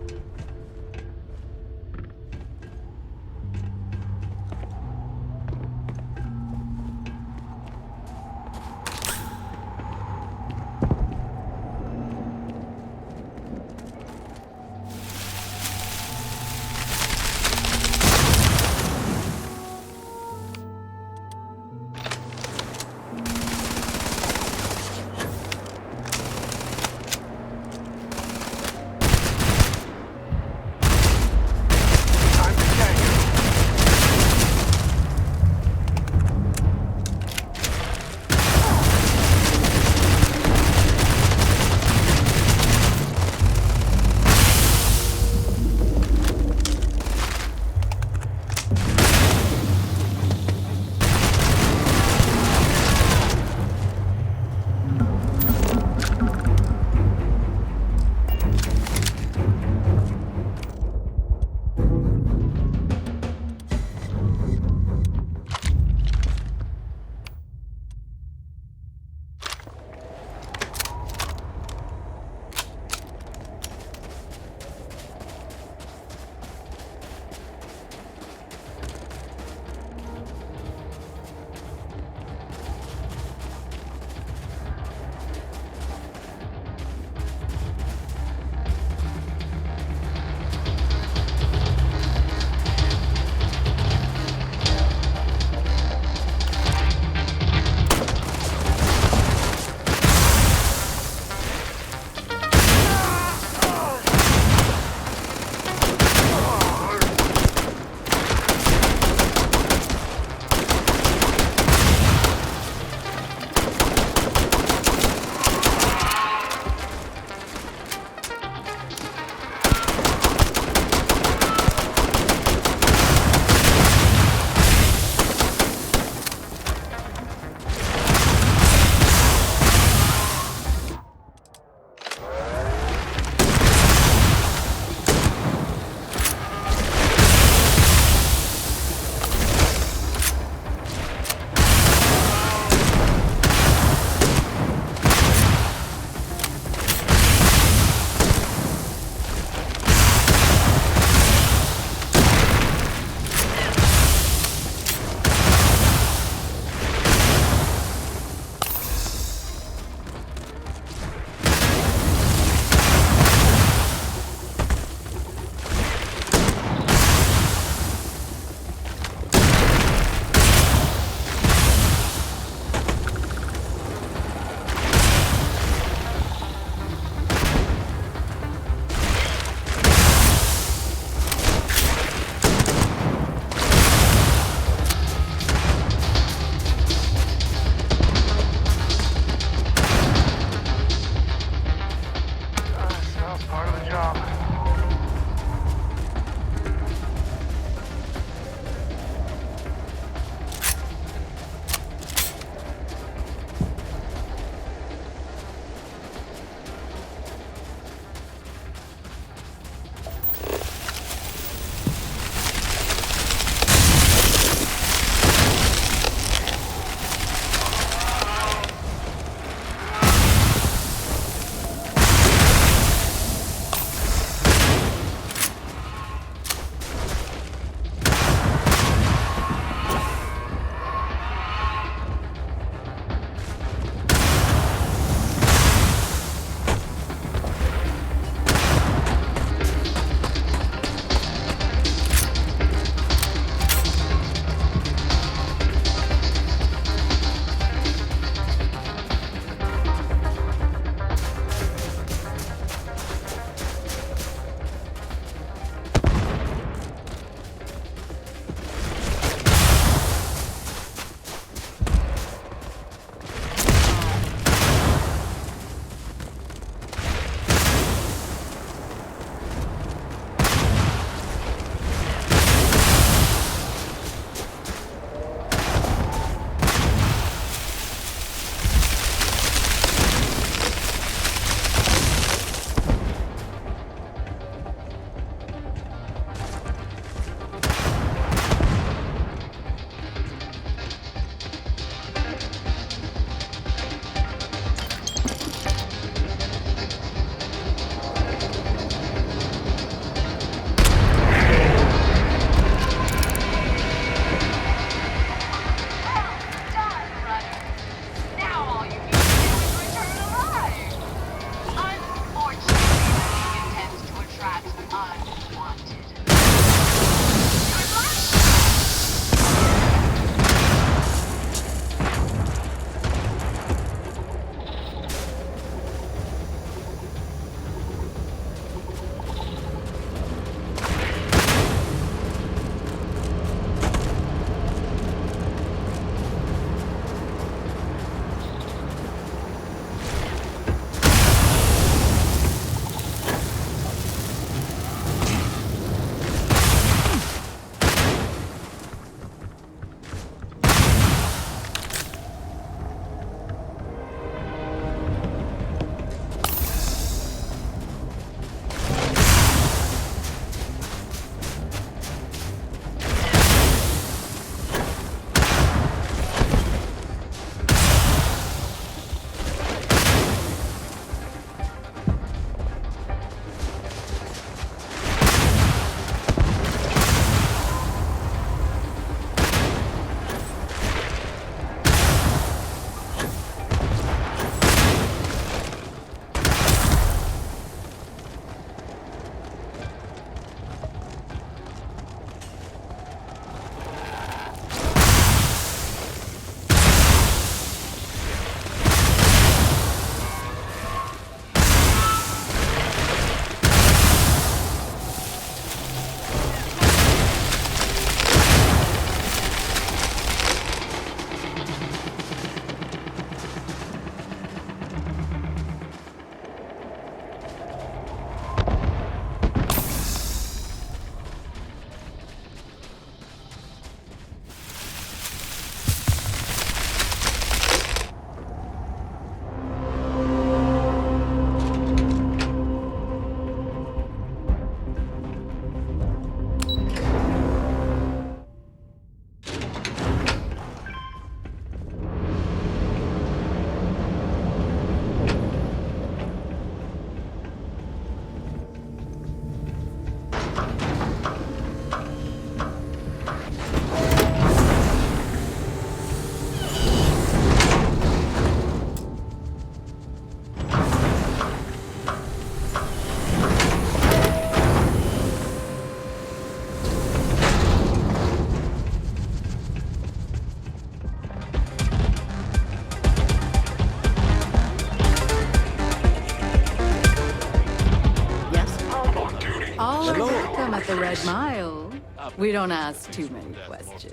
Red Mile. We don't ask too many questions.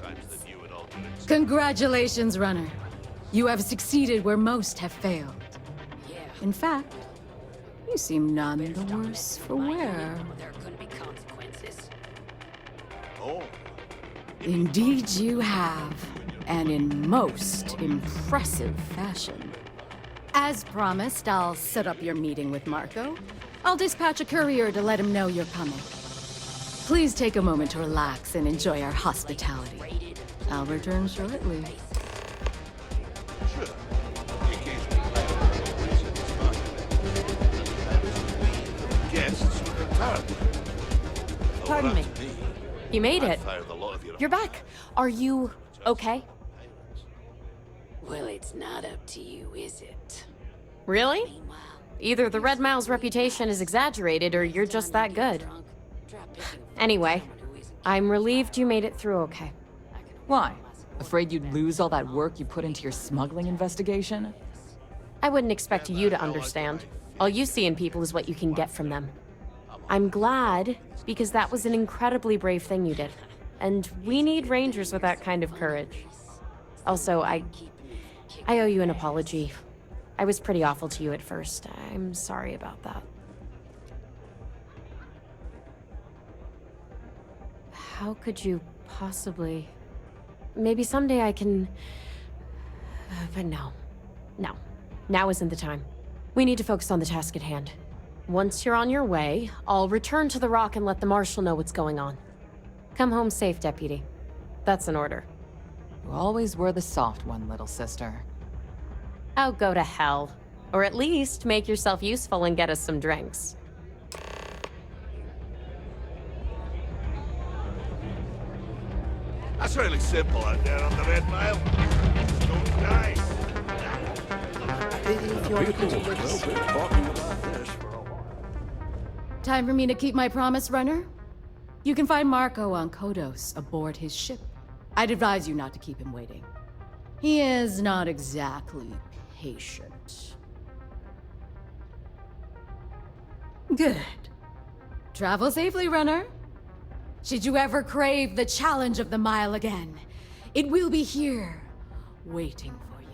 Congratulations, runner. You have succeeded where most have failed. In fact, you seem none the worse for wear. Indeed you have, and in most impressive fashion. As promised, I'll set up your meeting with Marco. I'll dispatch a courier to let him know you're coming. Please take a moment to relax and enjoy our hospitality. I'll return shortly. Pardon me. You made it. You're back. Are you okay? Well, it's not up to you, is it? Really? Either the Red Mile's reputation is exaggerated or you're just that good. Anyway, I'm relieved you made it through okay. Why? Afraid you'd lose all that work you put into your smuggling investigation? I wouldn't expect you to understand. All you see in people is what you can get from them. I'm glad, because that was an incredibly brave thing you did. And we need rangers with that kind of courage. Also, I owe you an apology. I was pretty awful to you at first. I'm sorry about that. How could you possibly... Maybe someday I can... But no. No. Now isn't the time. We need to focus on the task at hand. Once you're on your way, I'll return to the Rock and let the Marshal know what's going on. Come home safe, Deputy. That's an order. You always were the soft one, little sister. Oh, go to hell. Or at least make yourself useful and get us some drinks. That's really simple out there on the Red Mile. Don't die. Time for me to keep my promise, runner? You can find Marco on Kodos aboard his ship. I'd advise you not to keep him waiting. He is not exactly patient. Good. Travel safely, runner. Should you ever crave the challenge of the mile again, it will be here, waiting for you.